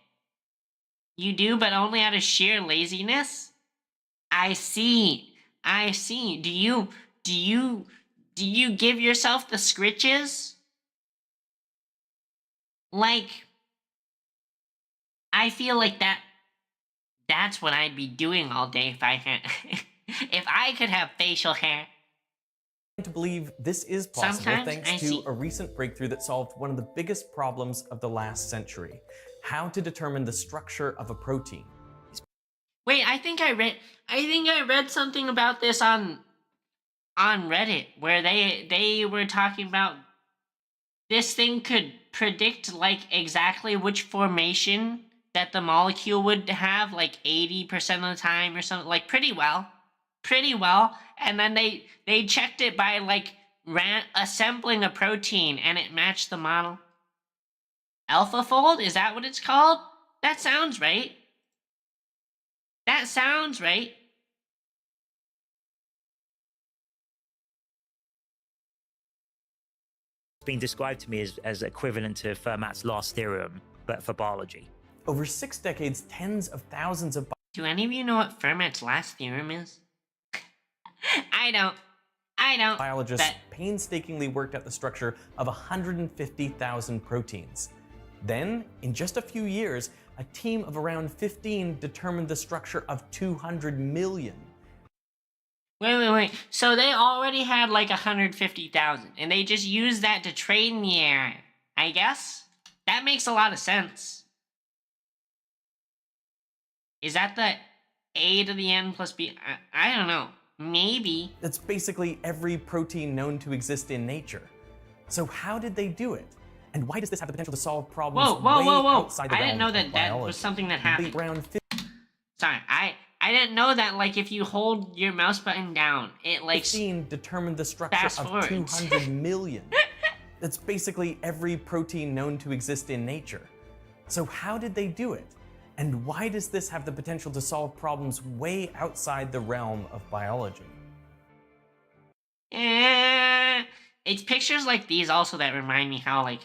You do, but only out of sheer laziness? I see. Do you give yourself the scritches? Like, I feel like that's what I'd be doing all day if I had if I could have facial hair. To believe this is possible Sometimes thanks to a recent breakthrough that solved one of the biggest problems of the last century: how to determine the structure of a protein. Wait, I think I read something about this on Reddit where they were talking about this thing could predict like exactly which formation that the molecule would have, like 80% of the time or something, like pretty well. And then they checked it by like assembling a protein and it matched the model. AlphaFold, is that what it's called? That sounds right. Been described to me as equivalent to Fermat's last theorem, but for biology. Over 6 decades, tens of thousands of. Do any of you know what Fermat's last theorem is? I don't. Biologists painstakingly worked out the structure of 150,000 proteins. Then, in just a few years, a team of around 15 determined the structure of 200 million. Wait. So they already had like 150,000, and they just used that to train the AI, I guess? That makes a lot of sense. Is that the A to the N plus B? I don't know. Maybe. That's basically every protein known to exist in nature. So how did they do it? And why does this have the potential to solve problems way outside the realm of biology? I didn't know that was something that happened. Sorry, I didn't know that, like, if you hold your mouse button down, it, like, 15 determined the structure of 200 million. That's basically every protein known to exist in nature. So how did they do it? And why does this have the potential to solve problems way outside the realm of biology? It's pictures like these also that remind me how, like,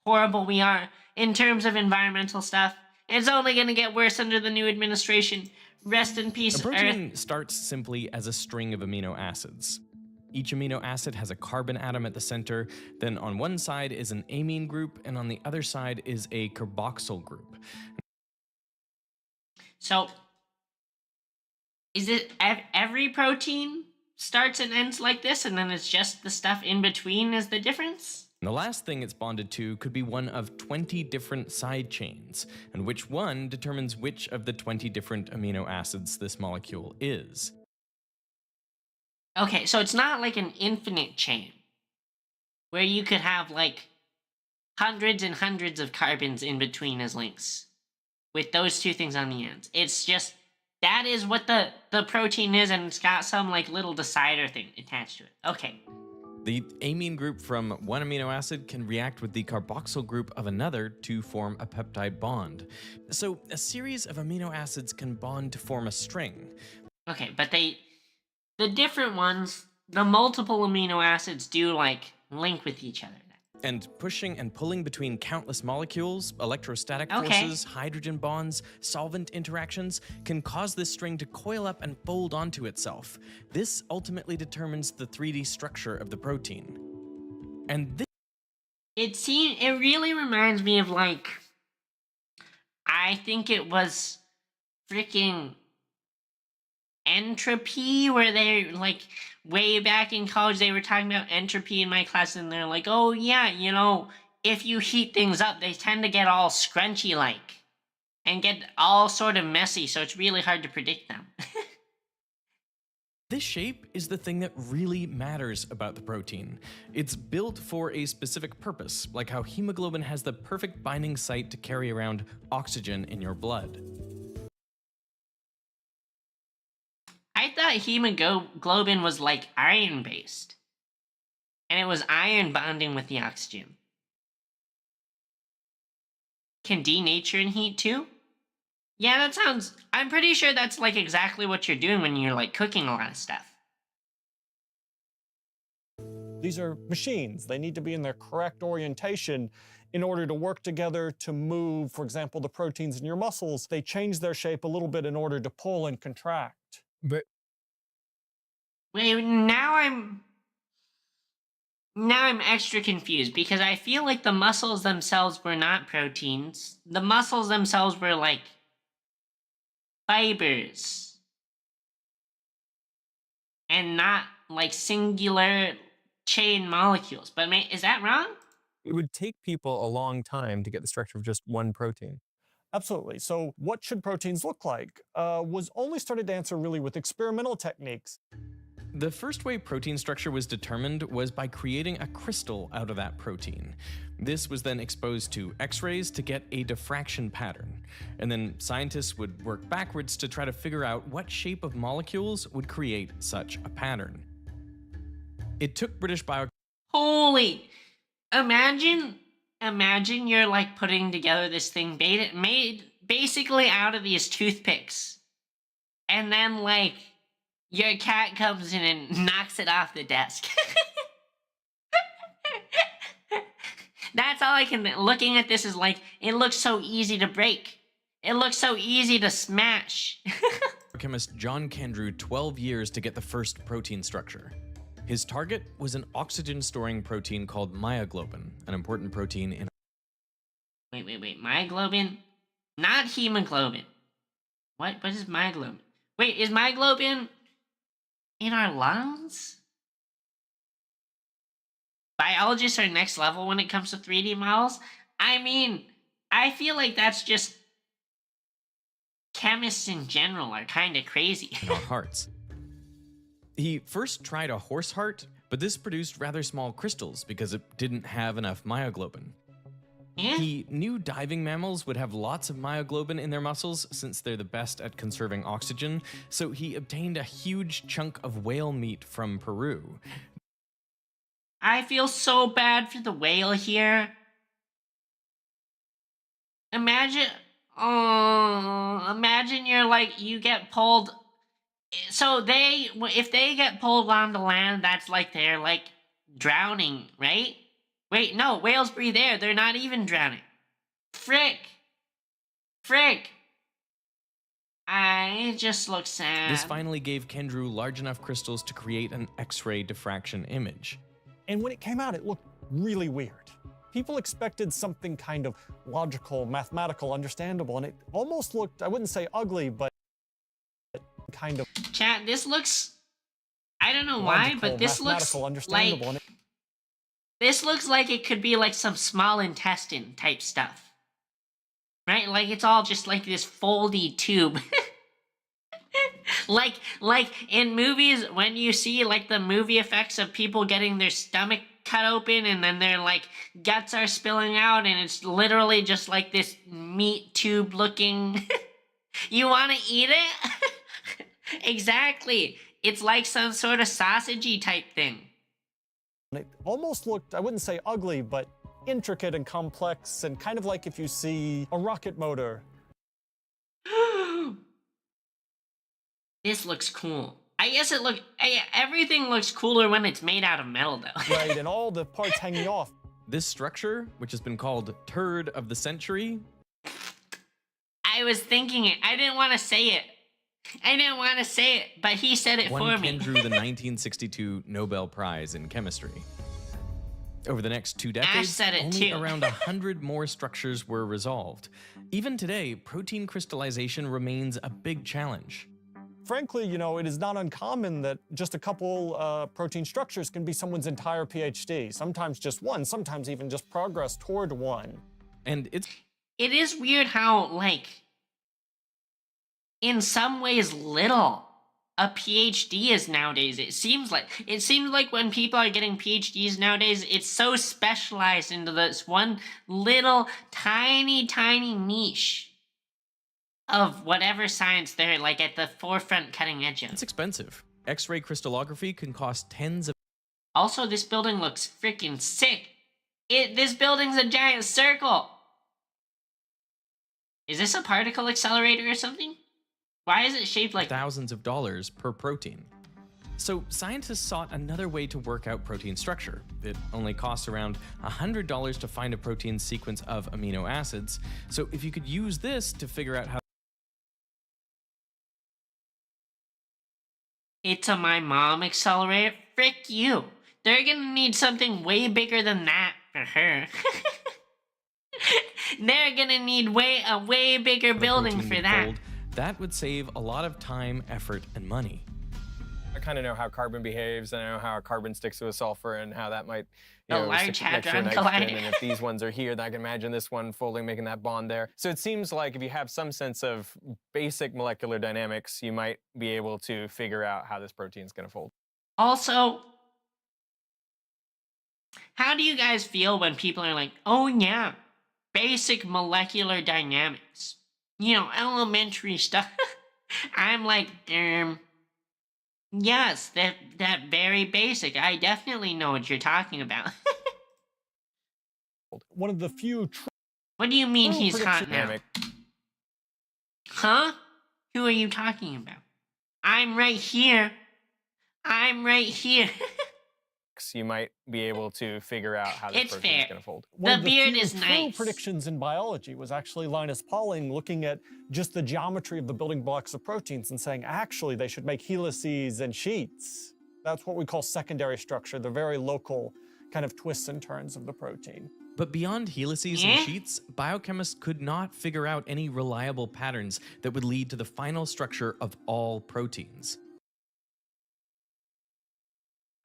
horrible we are in terms of environmental stuff. It's only gonna get worse under the new administration. Rest in peace, A protein Earth. starts simply as a string of amino acids. Each amino acid has a carbon atom at the center, then on one side is an amine group, and on the other side is a carboxyl group. So, is it every protein starts and ends like this, and then it's just the stuff in between is the difference? And the last thing it's bonded to could be one of 20 different side chains, and which one determines which of the 20 different amino acids this molecule is. Okay, so it's not like an infinite chain, where you could have, like, hundreds and hundreds of carbons in between as links, with those two things on the ends. It's just, that is what the protein is, and it's got some, like, little decider thing attached to it. Okay. The amine group from one amino acid can react with the carboxyl group of another to form a peptide bond. So a series of amino acids can bond to form a string. Okay, but the different ones, the multiple amino acids do, like, link with each other. And pushing and pulling between countless molecules, electrostatic forces, hydrogen bonds, solvent interactions can cause this string to coil up and fold onto itself. This ultimately determines the 3D structure of the protein. And this It really reminds me of, like, I think it was freaking entropy, where they like way back in college they were talking about entropy in my class, and they're like, oh yeah, you know, if you heat things up they tend to get all scrunchy like and get all sort of messy, so it's really hard to predict them. This shape is the thing that really matters about the protein. It's built for a specific purpose, like how hemoglobin has the perfect binding site to carry around oxygen in your blood. I thought hemoglobin was like iron based, and it was iron bonding with the oxygen. Can denature in heat too? Yeah, that sounds... I'm pretty sure that's like exactly what you're doing when you're like cooking a lot of stuff. These are machines. They need to be in their correct orientation in order to work together to move, for example, the proteins in your muscles. They change their shape a little bit in order to pull and contract. But wait, now I'm extra confused, because I feel like the muscles themselves were not proteins. The muscles themselves were like fibers and not like singular chain molecules. But is that wrong? It would take people a long time to get the structure of just one protein. Absolutely. So what should proteins look like was only started to answer really with experimental techniques. the first way protein structure was determined was by creating a crystal out of that protein. This was then exposed to X-rays to get a diffraction pattern, and then scientists would work backwards to try to figure out what shape of molecules would create such a pattern. It took British bio... Holy! Imagine you're like putting together this thing made basically out of these toothpicks. And then like your cat comes in and knocks it off the desk. That's all I can... Looking at this is like, it looks so easy to break. It looks so easy to smash. Chemist John Kendrew 12 years to get the first protein structure. His target was an oxygen-storing protein called myoglobin, an important protein in... Wait. Myoglobin? Not hemoglobin. What is myoglobin? Wait, is myoglobin in our lungs? Biologists are next level when it comes to 3D models. I mean, I feel like that's just... Chemists in general are kind of crazy. in our hearts. He first tried a horse heart, but this produced rather small crystals because it didn't have enough myoglobin. Yeah? He knew diving mammals would have lots of myoglobin in their muscles since they're the best at conserving oxygen, so he obtained a huge chunk of whale meat from Peru. I feel so bad for the whale here. Imagine you're like, you get pulled... So if they get pulled onto land, that's like they're like drowning, right? Wait, no, whales breathe air. They're not even drowning. Frick. I just look sad. This finally gave Kendrew large enough crystals to create an X-ray diffraction image. And when it came out, it looked really weird. People expected something kind of logical, mathematical, understandable, and it almost looked, I wouldn't say ugly, but kind of... Chat, this looks... I don't know why, but this looks like... This looks like it could be like some small intestine type stuff. Right? Like it's all just like this foldy tube. like in movies, when you see like the movie effects of people getting their stomach cut open and then their like guts are spilling out and it's literally just like this meat tube looking... You want to eat it? Exactly. It's like some sort of sausagey type thing. It almost looked, I wouldn't say ugly, but intricate and complex, and kind of like if you see a rocket motor. This looks cool. I guess everything looks cooler when it's made out of metal, though. Right, and all the parts hanging off. This structure, which has been called Turd of the Century... I was thinking it. I didn't want to say it. But he said it for me. Won Kendrew the 1962 Nobel Prize in Chemistry. Over the next 2 decades, said it only too. around 100 more structures were resolved. Even today, protein crystallization remains a big challenge. Frankly, you know, it is not uncommon that just a couple protein structures can be someone's entire PhD. Sometimes just one, sometimes even just progress toward one. And It is weird how, like, in some ways little a PhD is nowadays. It seems like when people are getting PhDs nowadays, it's so specialized into this one little tiny niche of whatever science they're like at the forefront cutting edge of. it's expensive. X-ray crystallography can cost tens of Also, this building looks freaking sick. This building's a giant circle. Is this a particle accelerator or something? Why is it shaped like thousands of dollars per protein. So scientists sought another way to work out protein structure. It only costs around $100 to find a protein sequence of amino acids. So if you could use this to figure out how It's a my mom accelerator? Frick you. They're gonna need something way bigger than that for her. They're gonna need a way bigger building protein for would that. fold, that would save a lot of time, effort, and money. I kind of know how carbon behaves, and I know how carbon sticks to a sulfur, and how that might, The stick Large next to a Hadron nitrogen. Collider. And if these ones are here, then I can imagine this one folding, making that bond there. So it seems like if you have some sense of basic molecular dynamics, you might be able to figure out how this protein is going to fold. Also, how do you guys feel when people are like, oh yeah, basic molecular dynamics? You know, elementary stuff. I'm like, yes, that very basic. I definitely know what you're talking about. One of the few What do you mean true he's hot now? Dynamic. Huh? Who are you talking about? I'm right here. I'm right here. You might be able to figure out how this It's protein is fair. going to fold. One The of beard few is true nice. predictions in biology was actually Linus Pauling looking at just the geometry of the building blocks of proteins and saying, actually, they should make helices and sheets. That's what we call secondary structure, the very local kind of twists and turns of the protein. But beyond helices Yeah? and sheets, biochemists could not figure out any reliable patterns that would lead to the final structure of all proteins.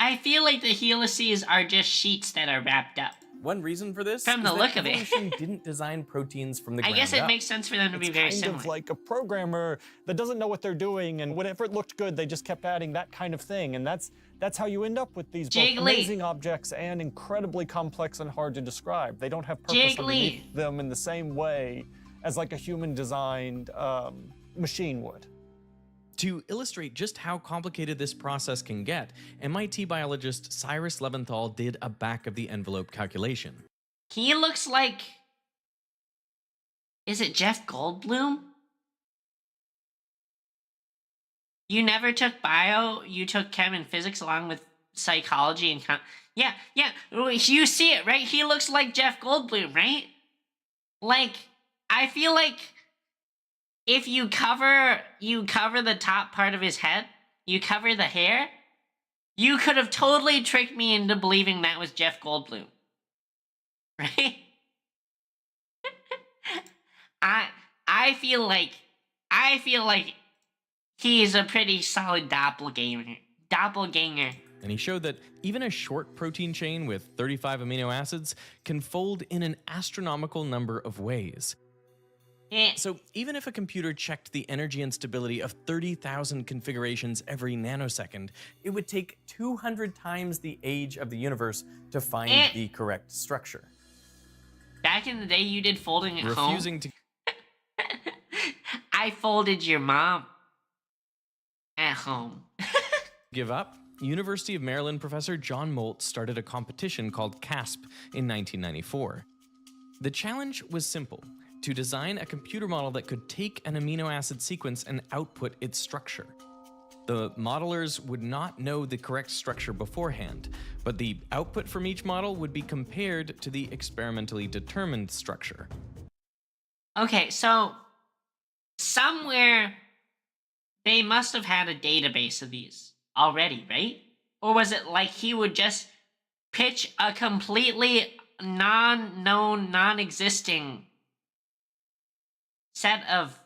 I feel like the helices are just sheets that are wrapped up. One reason for this From is the that look of it. evolution didn't design proteins from the I ground guess it up. makes sense for them to be It's very kind similar. of like a programmer that doesn't know what they're doing, and whenever it looked good, they just kept adding that kind of thing. And that's how you end up with these both Jiggly. amazing objects and incredibly complex and hard to describe. They don't have purpose Jiggly. underneath them in the same way as like a human-designed machine would. To illustrate just how complicated this process can get, MIT biologist Cyrus Leventhal did a back-of-the-envelope calculation. He looks like... Is it Jeff Goldblum? You never took bio, you took chem and physics along with psychology and... Yeah, you see it, right? He looks like Jeff Goldblum, right? Like, I feel like if you cover the top part of his head, you cover the hair, you could have totally tricked me into believing that was Jeff Goldblum. Right? I feel like he's a pretty solid doppelganger. And he showed that even a short protein chain with 35 amino acids can fold in an astronomical number of ways. So even if a computer checked the energy and stability of 30,000 configurations every nanosecond, It would take 200 times the age of the universe to find the correct structure. Back in the day, you did folding at home. refusing to I folded your mom at home. give up, University of Maryland professor John Molt started a competition called CASP in 1994. The challenge was simple: to design a computer model that could take an amino acid sequence and output its structure. The modelers would not know the correct structure beforehand, but the output from each model would be compared to the experimentally determined structure. Okay, so somewhere they must have had a database of these already, right? Or was it like he would just pitch a completely non-known, non-existing set of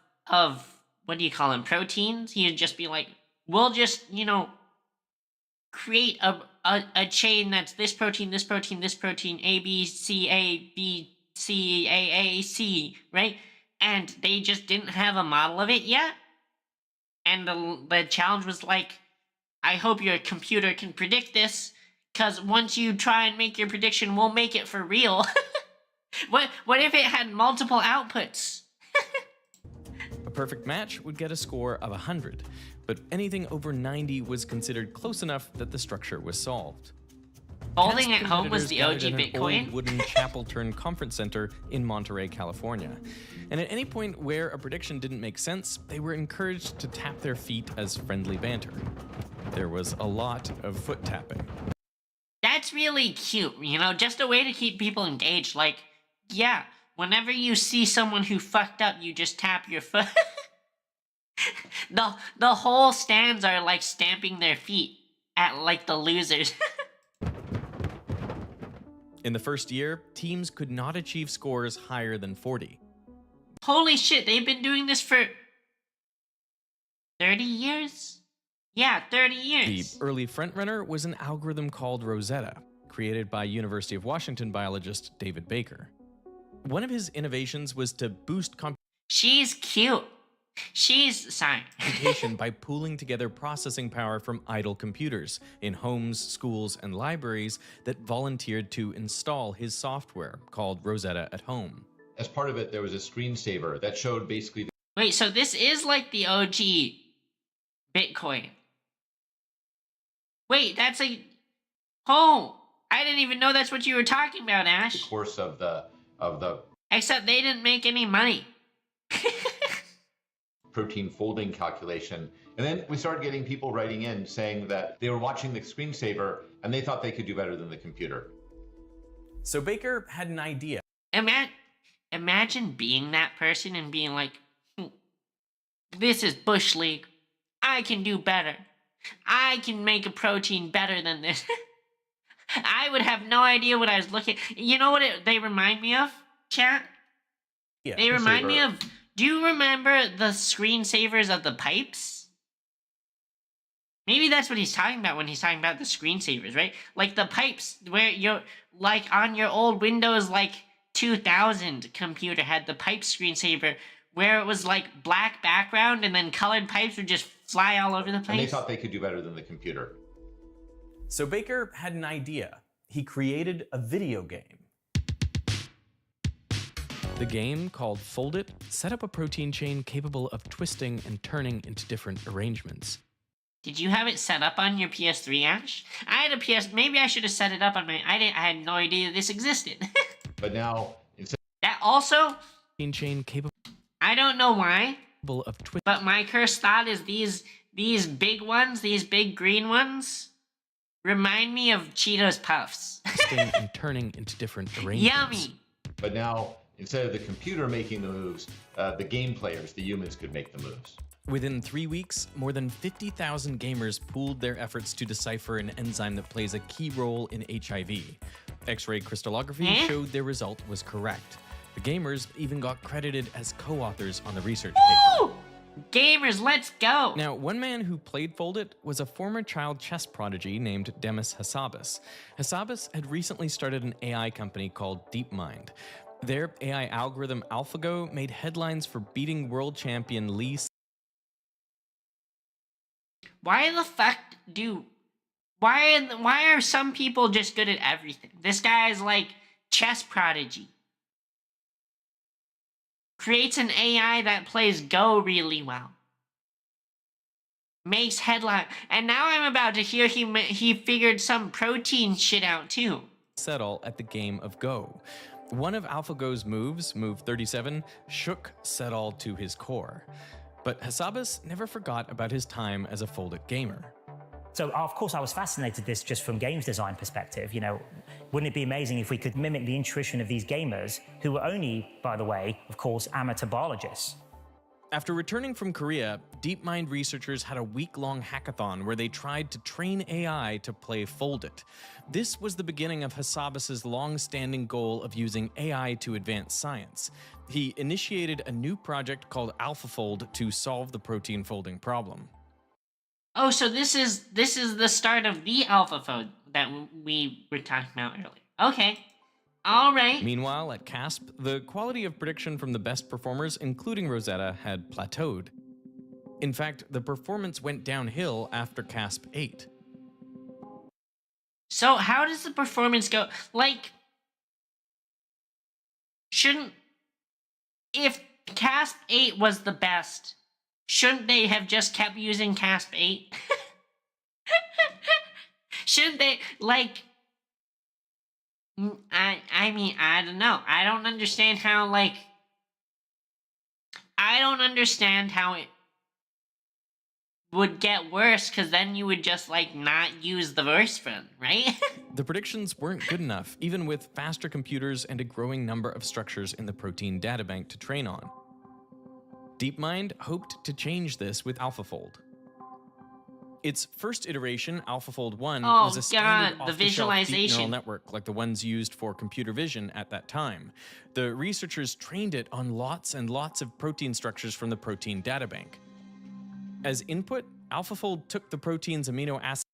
what do you call them, proteins. He'd just be like, we'll just, create a chain that's this protein, this protein, this protein, A, B, C, A, B, C, A, C, right? And they just didn't have a model of it yet. And the challenge was like, I hope your computer can predict this, because once you try and make your prediction, we'll make it for real. What if it had multiple outputs? A perfect match would get a score of 100, but anything over 90 was considered close enough that the structure was solved. Folding at Test home was the OG competitors gathered in an Bitcoin. old wooden chapel-turned-conference center in Monterey, California. And at any point where a prediction didn't make sense, they were encouraged to tap their feet as friendly banter. There was a lot of foot tapping. That's really cute, just a way to keep people engaged. Like, yeah, whenever you see someone who fucked up, you just tap your foot. The whole stands are like stamping their feet at like the losers. In the first year, teams could not achieve scores higher than 40. Holy shit, they've been doing this for 30 years? Yeah, 30 years. The early frontrunner was an algorithm called Rosetta, created by University of Washington biologist David Baker. One of his innovations was to boost She's cute. Sorry. computation by pooling together processing power from idle computers in homes, schools, and libraries that volunteered to install his software called Rosetta at Home. As part of it, there was a screensaver that showed basically Wait, so this is like the OG Bitcoin. Wait, that's a... Oh, I didn't even know that's what you were talking about, the Ash. course of the Except they didn't make any money. protein folding calculation. And then we started getting people writing in saying that they were watching the screensaver and they thought they could do better than the computer. So Baker had an idea. Imagine being that person and being like, this is Bush League. I can do better. I can make a protein better than this. I would have no idea what I was looking... You know what they remind me of, chat? Yeah, They remind me of... Do you remember the screensavers of the pipes? Maybe that's what he's talking about when he's talking about the screensavers, right? Like the pipes where you're... Like on your old Windows, 2000 computer had the pipe screensaver where it was like black background and then colored pipes would just fly all over the place. And they thought they could do better than the computer. So Baker had an idea. He created a video game. The game, called Fold It, set up a protein chain capable of twisting and turning into different arrangements. Did you have it set up on your PS3, Ash? I had a PS... Maybe I should have set it up on my... I had no idea this existed. But now, instead That also... Protein chain capable I don't know why, of but my cursed thought is these big ones, these big green ones, remind me of Cheetos Puffs. twisting and turning into different arrangements. Yummy! But now, instead of the computer making the moves, the game players, the humans, could make the moves. Within 3 weeks, more than 50,000 gamers pooled their efforts to decipher an enzyme that plays a key role in HIV. X-ray crystallography showed their result was correct. The gamers even got credited as co-authors on the research paper. Woo! Gamers, let's go! Now, one man who played Fold It was a former child chess prodigy named Demis Hassabis. Hassabis had recently started an AI company called DeepMind. Their AI algorithm AlphaGo made headlines for beating world champion Lee. Why the fuck do... Why are some people just good at everything? This guy is like chess prodigy. Creates an AI that plays Go really well. Makes headline. And now I'm about to hear he figured some protein shit out too. Settle at the game of Go. One of AlphaGo's moves, move 37, shook Settle to his core. But Hassabis never forgot about his time as a Fold It gamer. So, of course, I was fascinated this just from games design perspective. Wouldn't it be amazing if we could mimic the intuition of these gamers, who were only, by the way, of course, amateur biologists? After returning from Korea, DeepMind researchers had a week-long hackathon where they tried to train AI to play Fold It. This was the beginning of Hassabis's long-standing goal of using AI to advance science. He initiated a new project called AlphaFold to solve the protein folding problem. Oh, so this is the start of the AlphaFold that we were talking about earlier. Okay. All right. Meanwhile, at CASP, the quality of prediction from the best performers, including Rosetta, had plateaued. In fact, the performance went downhill after CASP 8. So how does the performance go? Like, if CASP 8 was the best, shouldn't they have just kept using CASP 8? Shouldn't they, like... I mean, I don't know. I don't understand how, like... I don't understand how it would get worse, because then you would just, like, not use the worst one, right? The predictions weren't good enough, even with faster computers and a growing number of structures in the protein databank to train on. DeepMind hoped to change this with AlphaFold. Its first iteration, AlphaFold 1, was a standard off-the-shelf deep neural network like the ones used for computer vision at that time. The researchers trained it on lots and lots of protein structures from the protein databank. As input, AlphaFold took the protein's amino acid.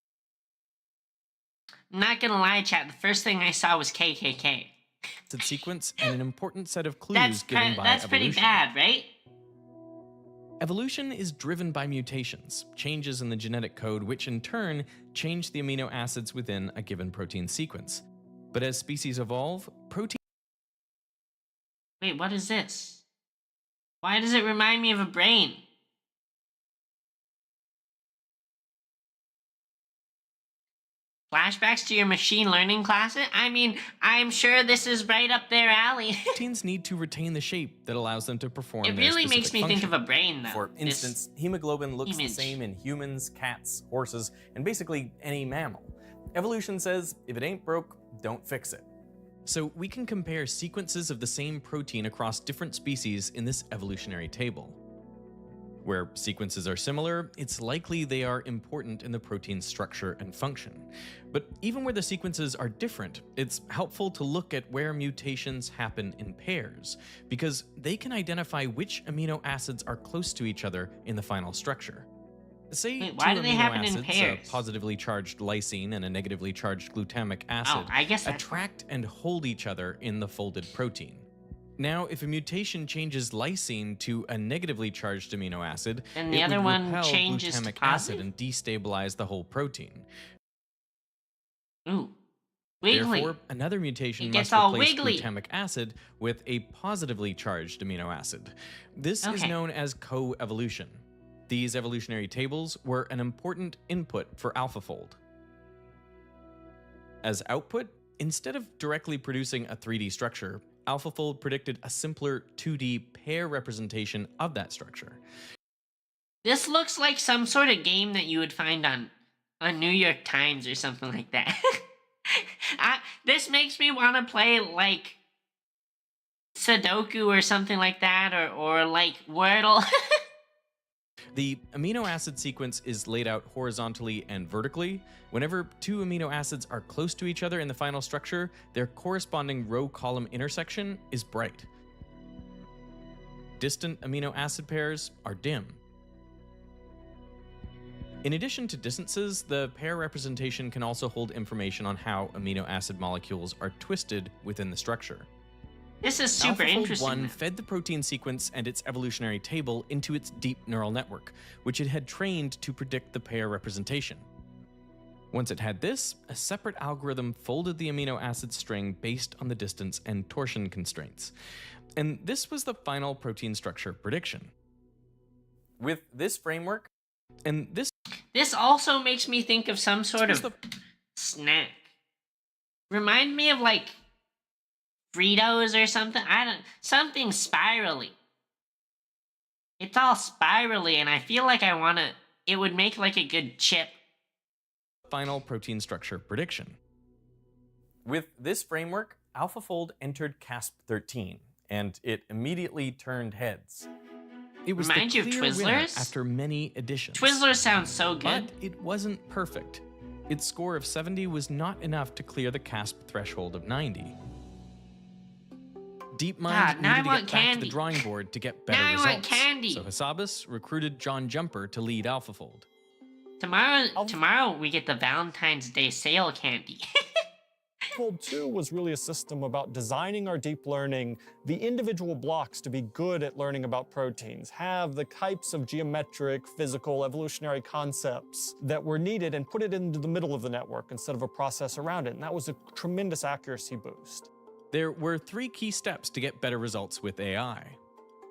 I'm not gonna lie, chat, the first thing I saw was KKK. Sequence and an important set of clues given by that's evolution. pretty bad, right? Evolution is driven by mutations, changes in the genetic code, which in turn change the amino acids within a given protein sequence. But as species evolve, protein... Wait, what is this? Why does it remind me of a brain? Flashbacks to your machine learning classes? I mean, I'm sure this is right up their alley. Proteins need to retain the shape that allows them to perform It their really makes specific me function. think of a brain, though. For instance, hemoglobin looks the same in humans, cats, horses, and basically any mammal. Evolution says, if it ain't broke, don't fix it. So we can compare sequences of the same protein across different species in this evolutionary table. Where sequences are similar, it's likely they are important in the protein's structure and function. But even where the sequences are different, it's helpful to look at where mutations happen in pairs, because they can identify which amino acids are close to each other in the final structure. Say wait, why two do they amino happen acids, in pairs? a positively charged lysine and a negatively charged glutamic acid, I guess attract and hold each other in the folded protein. Now, if a mutation changes lysine to a negatively charged amino acid, and the it other would one repel changes to glutamic acid positive? and destabilize the whole protein. Ooh, wiggly. Therefore, another mutation It must gets all replace wiggly. glutamic acid with a positively charged amino acid. This is known as co-evolution. These evolutionary tables were an important input for AlphaFold. As output, instead of directly producing a 3D structure, AlphaFold predicted a simpler 2D pair representation of that structure. This looks like some sort of game that you would find on New York Times or something like that. This makes me want to play, like, Sudoku or something like that, or like, Wordle. The amino acid sequence is laid out horizontally and vertically. Whenever two amino acids are close to each other in the final structure, their corresponding row-column intersection is bright. Distant amino acid pairs are dim. In addition to distances, the pair representation can also hold information on how amino acid molecules are twisted within the structure. This is super AlphaFold interesting. 1 fed the protein sequence and its evolutionary table into its deep neural network, which it had trained to predict the pair representation. Once it had this, a separate algorithm folded the amino acid string based on the distance and torsion constraints. And this was the final protein structure prediction. With this framework, and This also makes me think of some sort of snack. Remind me of, like, Fritos or something. Something spirally. It's all spirally, and I feel like it would make, like, a good chip. Final protein structure prediction. With this framework, AlphaFold entered CASP 13, and it immediately turned heads. It was Remind the you of clear winner Twizzlers? after many additions. Twizzlers sounds so good. But it wasn't perfect. Its score of 70 was not enough to clear the CASP threshold of 90. DeepMind God, now I needed to want get back to candy. the drawing board to get better Now I results. want candy. So Hassabis recruited John Jumper to lead AlphaFold. Tomorrow we get the Valentine's Day sale candy. AlphaFold 2 was really a system about designing our deep learning, the individual blocks to be good at learning about proteins, have the types of geometric, physical, evolutionary concepts that were needed, and put it into the middle of the network instead of a process around it. And that was a tremendous accuracy boost. There were 3 key steps to get better results with AI.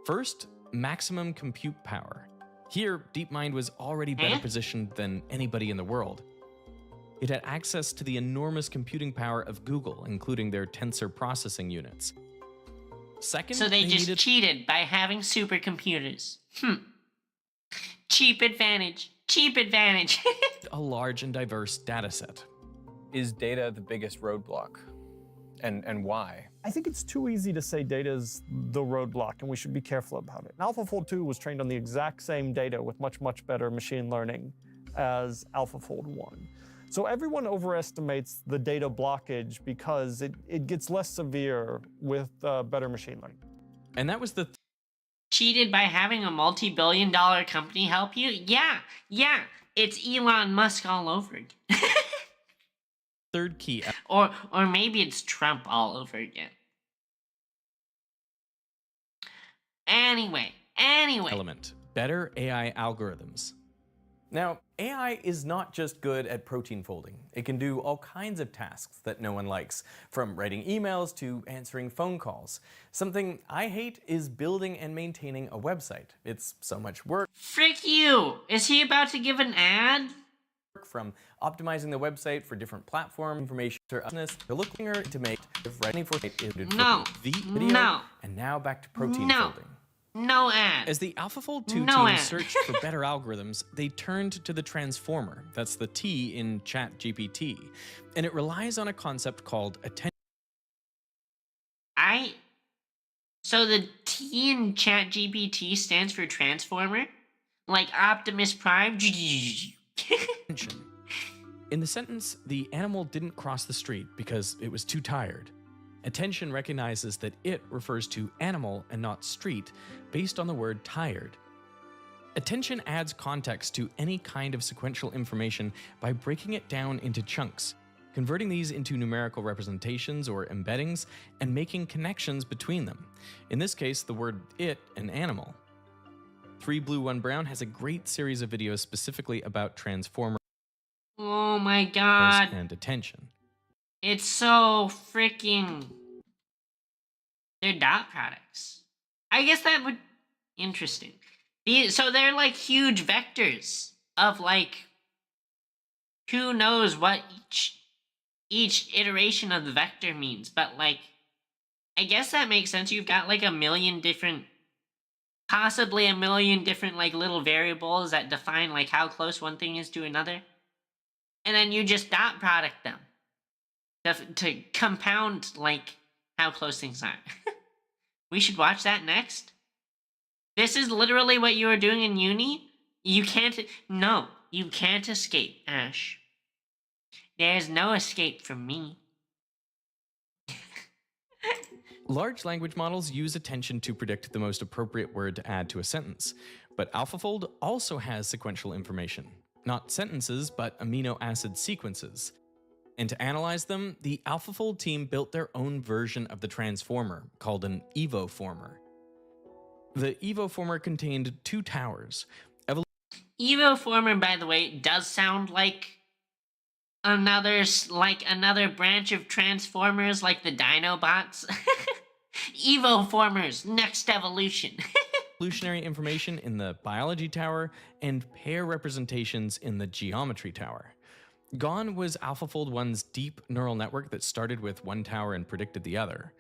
First, maximum compute power. Here, DeepMind was already better positioned than anybody in the world. It had access to the enormous computing power of Google, including their tensor processing units. Second, So they just cheated by having supercomputers. Cheap advantage. Cheap advantage. a large and diverse dataset. Is data the biggest roadblock? And why? I think it's too easy to say data is the roadblock, and we should be careful about it. AlphaFold 2 was trained on the exact same data with much, much better machine learning as AlphaFold 1. So everyone overestimates the data blockage because it gets less severe with better machine learning. And that was the Cheated by having a multi-billion-dollar company help you? Yeah. It's Elon Musk all over again. third key Or maybe it's Trump all over again. Anyway. element. Better AI algorithms. Now, AI is not just good at protein folding. It can do all kinds of tasks that no one likes, from writing emails to answering phone calls. Something I hate is building and maintaining a website. It's so much work. Frick you! Is he about to give an ad? From optimizing the website for different platform information to looking to make writing for No. video, No. and now back to protein No. folding. No ad. As the AlphaFold 2 No team ad. searched for better algorithms, they turned to the transformer, that's the T in ChatGPT, and it relies on a concept called attention. So the T in ChatGPT stands for transformer? Like Optimus Prime? In the sentence, the animal didn't cross the street because it was too tired. Attention recognizes that it refers to animal and not street based on the word tired. Attention adds context to any kind of sequential information by breaking it down into chunks, converting these into numerical representations or embeddings, and making connections between them. In this case, the word it and animal. 3 Blue 1 Brown has a great series of videos specifically about transformers Oh my god. and attention. It's so freaking... They're dot products. I guess that would... Interesting. So they're like huge vectors of like... Who knows what each iteration of the vector means, but like... I guess that makes sense. You've got like a million different... Possibly a million different like little variables that define like how close one thing is to another. And then you just dot product them. To compound, like, how close things are. We should watch that next. This is literally what you were doing in uni? You can't escape, Ash. There's no escape from me. Large language models use attention to predict the most appropriate word to add to a sentence, but AlphaFold also has sequential information. Not sentences, but amino acid sequences. And to analyze them, the AlphaFold team built their own version of the transformer, called an evoformer. The evoformer contained 2 towers. Evoformer, by the way, does sound like another branch of Transformers, like the Dinobots. Evoformers, next evolution. Evolutionary information in the biology tower, and pair representations in the geometry tower. Gone was AlphaFold 1's deep neural network that started with one tower and predicted the other.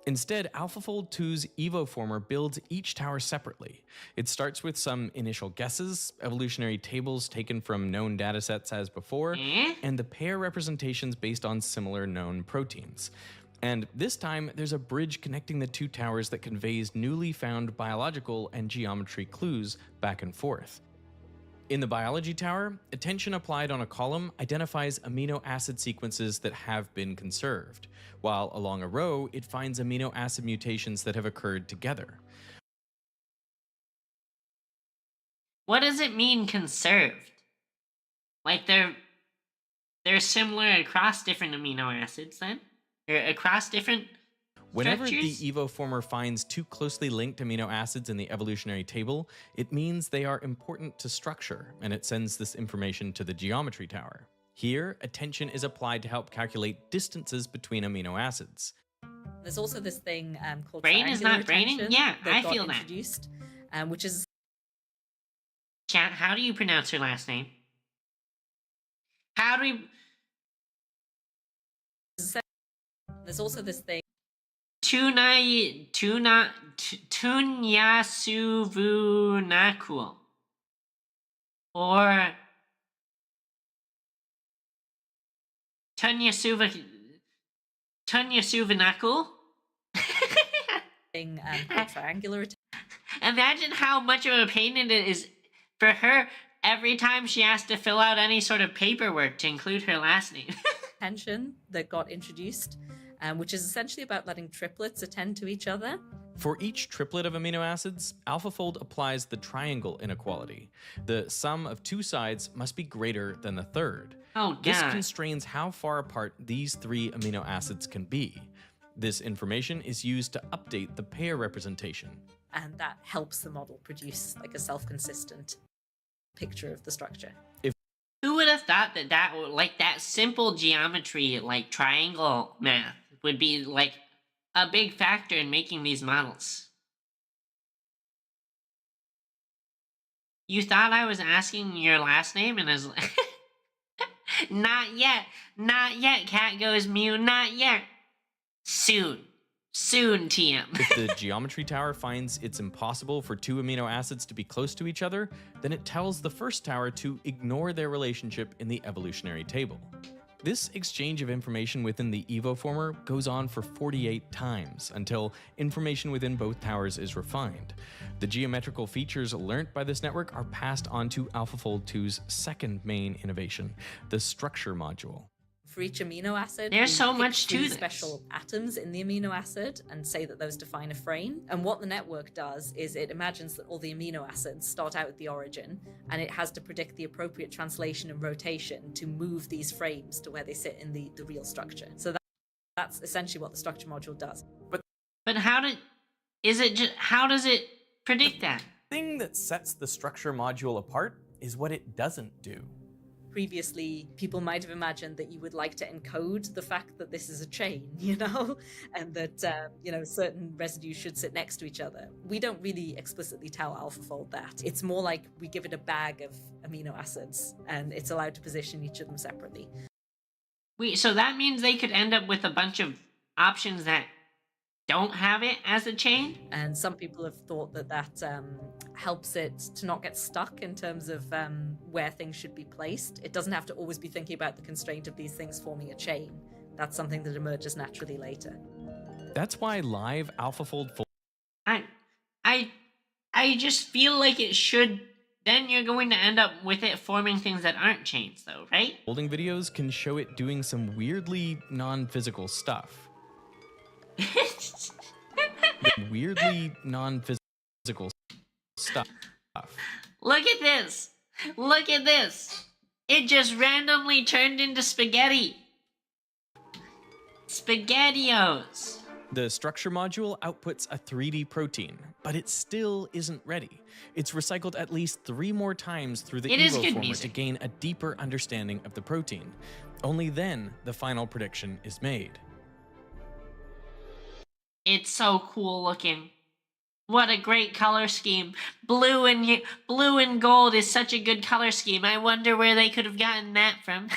Instead, AlphaFold 2's evoformer builds each tower separately. It starts with some initial guesses, evolutionary tables taken from known datasets as before, and the pair representations based on similar known proteins. And this time, there's a bridge connecting the two towers that conveys newly found biological and geometry clues back and forth. In the biology tower, attention applied on a column identifies amino acid sequences that have been conserved, while along a row, it finds amino acid mutations that have occurred together. What does it mean conserved? Like they're similar across different amino acids then? Or across different Whenever structures? the evoformer finds two closely linked amino acids in the evolutionary table, it means they are important to structure, and it sends this information to the geometry tower. Here, attention is applied to help calculate distances between amino acids. There's also this thing called Brain is not braining? attention Yeah, that I got feel that. introduced, which is Chat, how do you pronounce her last name? How do we... there's also this thing Tunyasuvunakul. Or Tunyasuvanakul? thing called triangular Imagine how much of a pain it is for her every time she has to fill out any sort of paperwork to include her last name. attention that got introduced, which is essentially about letting triplets attend to each other. For each triplet of amino acids, AlphaFold applies the triangle inequality. The sum of two sides must be greater than the third. Oh, This God. constrains how far apart these three amino acids can be. This information is used to update the pair representation. And that helps the model produce like a self-consistent picture of the structure. Who would have thought that that simple geometry, like triangle math, would be like a big factor in making these models? You thought I was asking your last name and I was like, not yet, Cat goes Mew, not yet. Soon, TM. If the geometry tower finds it's impossible for two amino acids to be close to each other, then it tells the first tower to ignore their relationship in the evolutionary table. This exchange of information within the evoformer goes on for 48 times until information within both towers is refined. The geometrical features learnt by this network are passed on to AlphaFold 2's second main innovation, the structure module. For each amino acid, There's we so pick much to three this. special atoms in the amino acid and say that those define a frame. And what the network does is it imagines that all the amino acids start out at the origin, and it has to predict the appropriate translation and rotation to move these frames to where they sit in the real structure. So that's essentially what the structure module does. But how does it predict that? The thing that sets the structure module apart is what it doesn't do. Previously, people might have imagined that you would like to encode the fact that this is a chain, and that, certain residues should sit next to each other. We don't really explicitly tell AlphaFold that. It's more like we give it a bag of amino acids, and it's allowed to position each of them separately. Wait, so that means they could end up with a bunch of options that don't have it as a chain? And some people have thought that helps it to not get stuck in terms of where things should be placed. It doesn't have to always be thinking about the constraint of these things forming a chain. That's something that emerges naturally later. That's why live AlphaFold I just feel like it should. Then you're going to end up with it forming things that aren't chains, though, right? folding videos can show it doing some weirdly non-physical stuff. Weirdly non-physical stuff. Look at this. Look at this. It just randomly turned into spaghetti. SpaghettiOs. The structure module outputs a 3D protein, but it still isn't ready. It's recycled at least 3 more times through the It is good evoformer to music. gain a deeper understanding of the protein. Only then the final prediction is made. It's so cool looking. What a great color scheme. Blue and gold is such a good color scheme. I wonder where they could have gotten that from.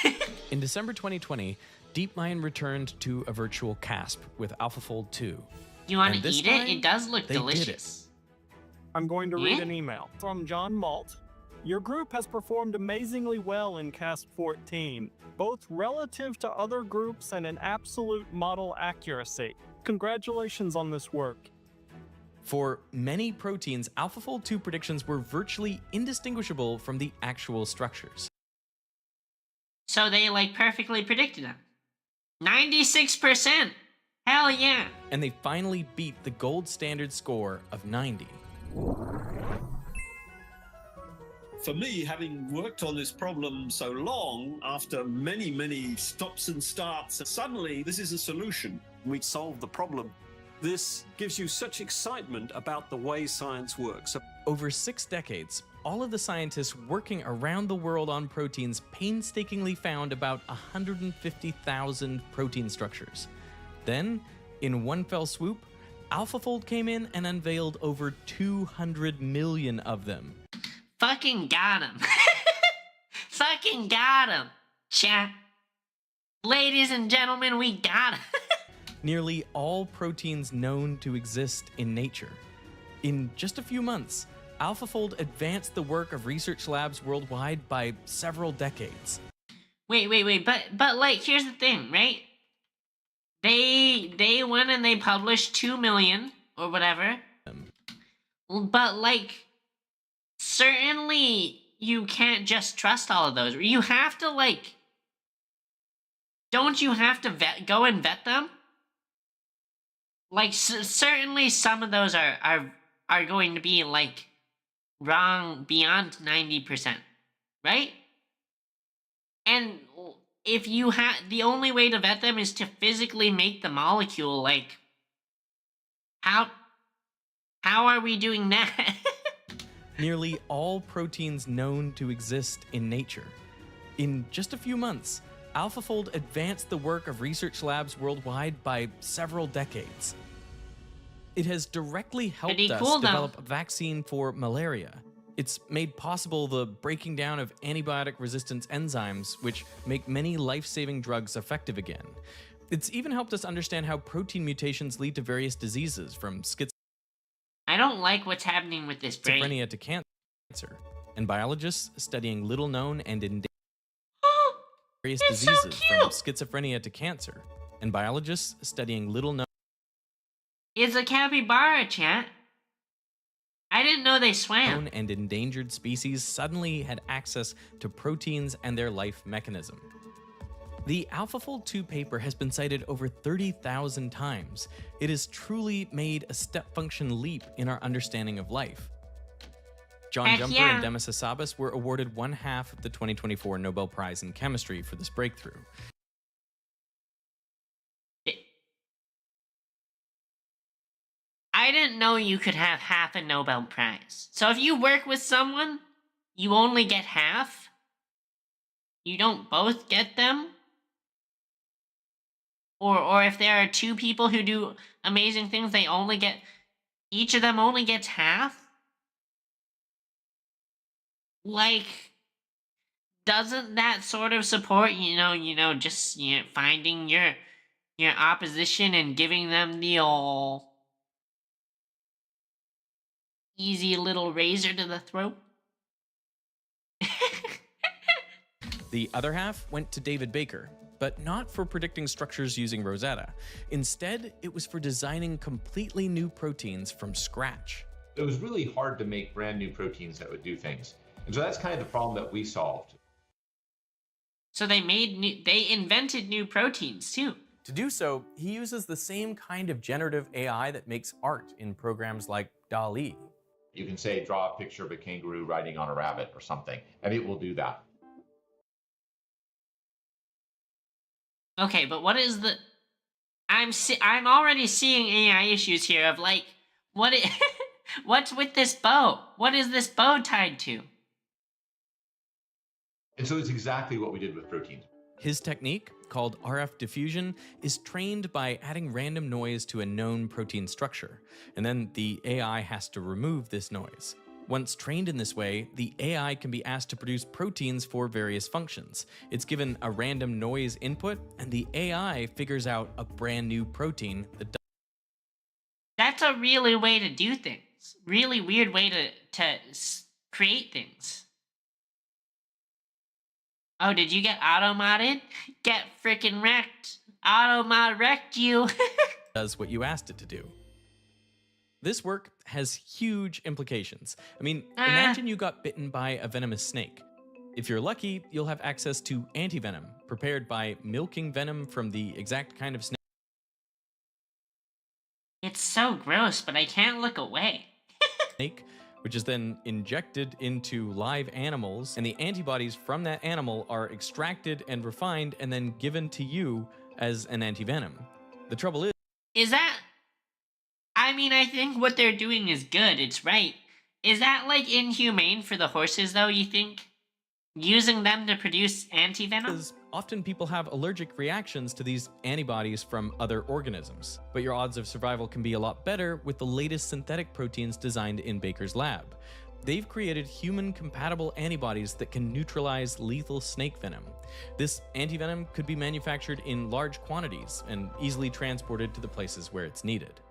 In December 2020, DeepMind returned to a virtual CASP with AlphaFold 2. You want And to this eat it? time, It does look they did delicious. I'm going to read Yeah? an email from John Malt. Your group has performed amazingly well in Cast 14, both relative to other groups and in absolute model accuracy. Congratulations on this work. For many proteins, AlphaFold 2 predictions were virtually indistinguishable from the actual structures. So they like perfectly predicted them. 96%! Hell yeah! And they finally beat the gold standard score of 90. For me, having worked on this problem so long, after many stops and starts, suddenly this is a solution. We solved the problem. This gives you such excitement about the way science works. Over 6 decades, all of the scientists working around the world on proteins painstakingly found about 150,000 protein structures. Then, in one fell swoop, AlphaFold came in and unveiled over 200 million of them. Fucking got him. Fucking got him, chat. Ladies and gentlemen, we got him. Nearly all proteins known to exist in nature. In just a few months, AlphaFold advanced the work of research labs worldwide by several decades. Wait, but like, here's the thing, right? They went and they published 2 million or whatever. But like, certainly you can't just trust all of those. You have to like, don't you have to go and vet them? Like, certainly some of those are going to be like wrong beyond 90%, right? And if you have, the only way to vet them is to physically make the molecule. Like, how are we doing that? Nearly all proteins known to exist in nature. In just a few months, AlphaFold advanced the work of research labs worldwide by several decades. It has directly helped us develop a vaccine for malaria. It's made possible the breaking down of antibiotic resistance enzymes, which make many life-saving drugs effective again. It's even helped us understand how protein mutations lead to various diseases, from I don't like what's happening with this brain. schizophrenia to cancer, and biologists studying little-known and endangered various diseases, from schizophrenia to cancer, and biologists studying little-known. It's a capybara, chat. I didn't know they swam. And endangered species suddenly had access to proteins and their life mechanism. The AlphaFold 2 paper has been cited over 30,000 times. It has truly made a step function leap in our understanding of life. John Jumper and Demis Hassabis were awarded 1/2 of the 2024 Nobel Prize in Chemistry for this breakthrough. I didn't know you could have half a Nobel Prize. So if you work with someone, you only get half? You don't both get them? Or if there are 2 people who do amazing things, they only get, each of them only gets half? Like, doesn't that sort of support, just finding your opposition and giving them the old easy little razor to the throat? The other half went to David Baker, but not for predicting structures using Rosetta. Instead, it was for designing completely new proteins from scratch. It was really hard to make brand new proteins that would do things. And so that's kind of the problem that we solved. So they invented new proteins too. To do so, he uses the same kind of generative AI that makes art in programs like DALL-E. You can say, draw a picture of a kangaroo riding on a rabbit or something, and it will do that. Okay, but what is the... I'm already seeing AI issues here of like, what's with this bow? What is this bow tied to? And so it's exactly what we did with proteins. His technique, called RF diffusion, is trained by adding random noise to a known protein structure, and then the AI has to remove this noise. Once trained in this way, the AI can be asked to produce proteins for various functions. It's given a random noise input, and the AI figures out a brand new protein that does. That's a really way to do things. Really weird way to create things. Oh, did you get auto-modded? Get freaking wrecked. Auto-mod wrecked you. Does what you asked it to do. This work has huge implications. I mean, imagine you got bitten by a venomous snake. If you're lucky, you'll have access to anti-venom, prepared by milking venom from the exact kind of It's so gross, but I can't look away. snake, which is then injected into live animals, and the antibodies from that animal are extracted and refined and then given to you as an anti-venom. The trouble Is that... I mean, I think what they're doing is good, it's right. Is that, like, inhumane for the horses, though, you think? Using them to produce anti-venom? is often people have allergic reactions to these antibodies from other organisms, but your odds of survival can be a lot better with the latest synthetic proteins designed in Baker's lab. They've created human-compatible antibodies that can neutralize lethal snake venom. This anti-venom could be manufactured in large quantities and easily transported to the places where it's needed.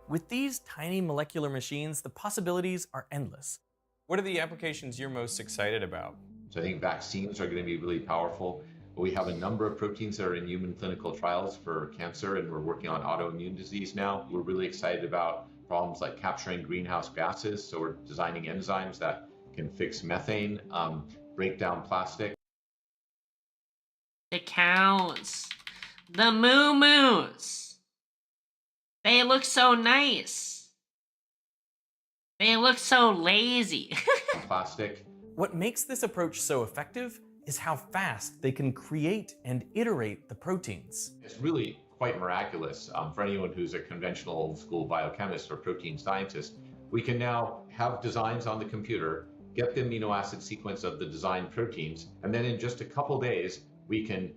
With these tiny molecular machines, the possibilities are endless. What are the applications you're most excited about? So I think vaccines are going to be really powerful. We have a number of proteins that are in human clinical trials for cancer, and we're working on autoimmune disease now. We're really excited about problems like capturing greenhouse gases. So we're designing enzymes that can fix methane, break down plastic. The cows. The moo-moos. They look so nice. They look so lazy. Plastic. What makes this approach so effective is how fast they can create and iterate the proteins. It's really quite miraculous for anyone who's a conventional old school biochemist or protein scientist. We can now have designs on the computer, get the amino acid sequence of the designed proteins, and then in just a couple days, we can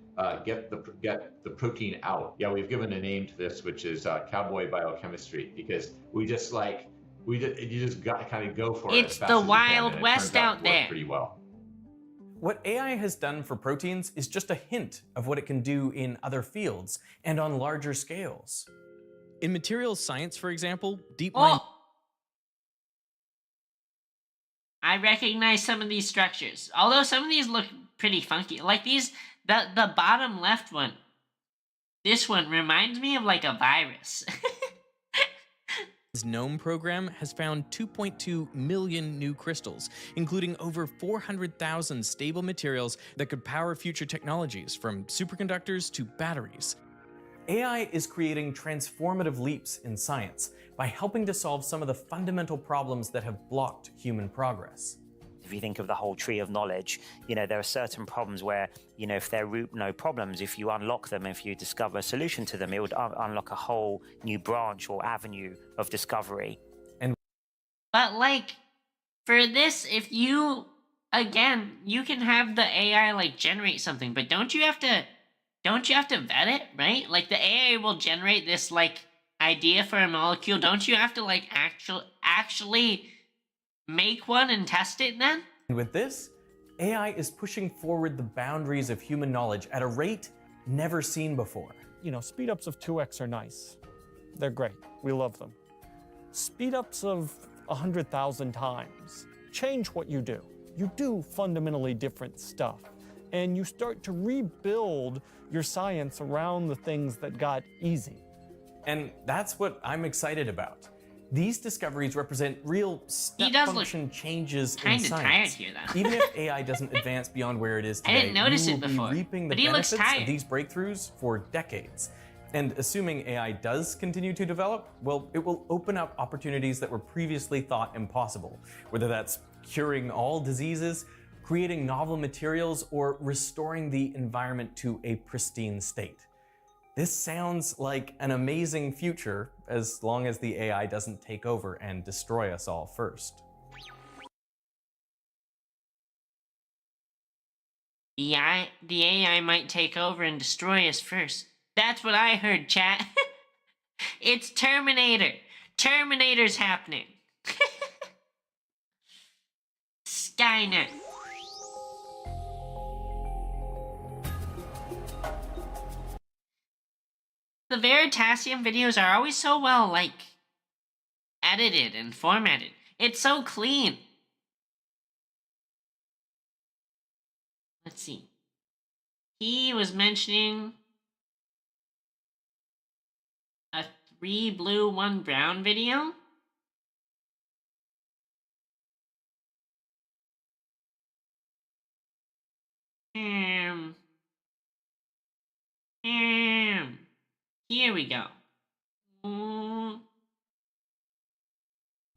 get the protein out. Yeah, we've given a name to this, which is cowboy biochemistry, because you just got to kind of go for it. It's the Wild West out there. Pretty well. What AI has done for proteins is just a hint of what it can do in other fields and on larger scales. In materials science, for example, DeepMind... I recognize some of these structures, although some of these look pretty funky. Like these, the bottom left one. This one reminds me of like a virus. His GNOME program has found 2.2 million new crystals, including over 400,000 stable materials that could power future technologies, from superconductors to batteries. AI is creating transformative leaps in science by helping to solve some of the fundamental problems that have blocked human progress. If you think of the whole tree of knowledge, there are certain problems where, if they're root no problems, if you unlock them, if you discover a solution to them, it would unlock a whole new branch or avenue of discovery. But like, for this, if you, again, you can have the AI like generate something, but don't you have to vet it, right? Like the AI will generate this like idea for a molecule. Don't you have to like actually make one and test it then? And with this, AI is pushing forward the boundaries of human knowledge at a rate never seen before. Speed-ups of 2x are nice. They're great. We love them. Speed-ups of 100,000 times change what you do. You do fundamentally different stuff, and you start to rebuild your science around the things that got easy. And that's what I'm excited about. These discoveries represent real step function changes in science. Here, though. Even if AI doesn't advance beyond where it is today, I didn't notice we it will before, be reaping the but he looks benefits tired. of these breakthroughs for decades. And assuming AI does continue to develop, well, it will open up opportunities that were previously thought impossible, whether that's curing all diseases, creating novel materials, or restoring the environment to a pristine state. This sounds like an amazing future, as long as the AI doesn't take over and destroy us all first. The AI might take over and destroy us first. That's what I heard, chat. It's Terminator. Terminator's happening. Skynet. The Veritasium videos are always so well, like, edited and formatted. It's so clean. let's see. He was mentioning a 3 blue, 1 brown video. Here we go.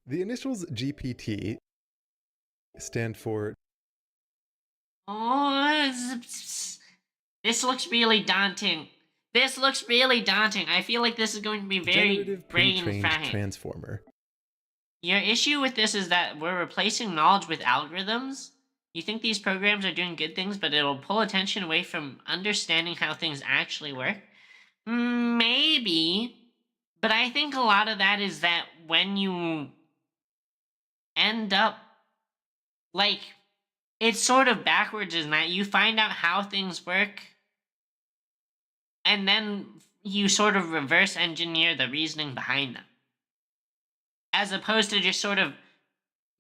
The initials GPT stand for... Oh, this looks really daunting. This looks really daunting. I feel like this is going to be very Generative brain Pre-trained frying. Transformer. Your issue with this is that we're replacing knowledge with algorithms. You think these programs are doing good things, but it'll pull attention away from understanding how things actually work? Maybe. But I think a lot of that is that when you end up, like, it's sort of backwards in that you find out how things work, and then you sort of reverse engineer the reasoning behind them. As opposed to just sort of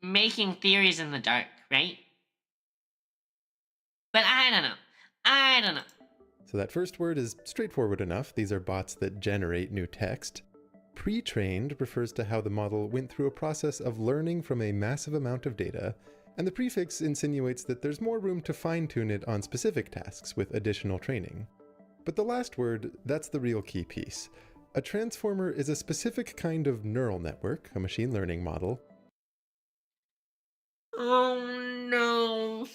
making theories in the dark, right? But I don't know. So that first word is straightforward enough. These are bots that generate new text. Pre-trained refers to how the model went through a process of learning from a massive amount of data, and the prefix insinuates that there's more room to fine-tune it on specific tasks with additional training. But the last word, that's the real key piece. A transformer is a specific kind of neural network, a machine learning model. Oh no.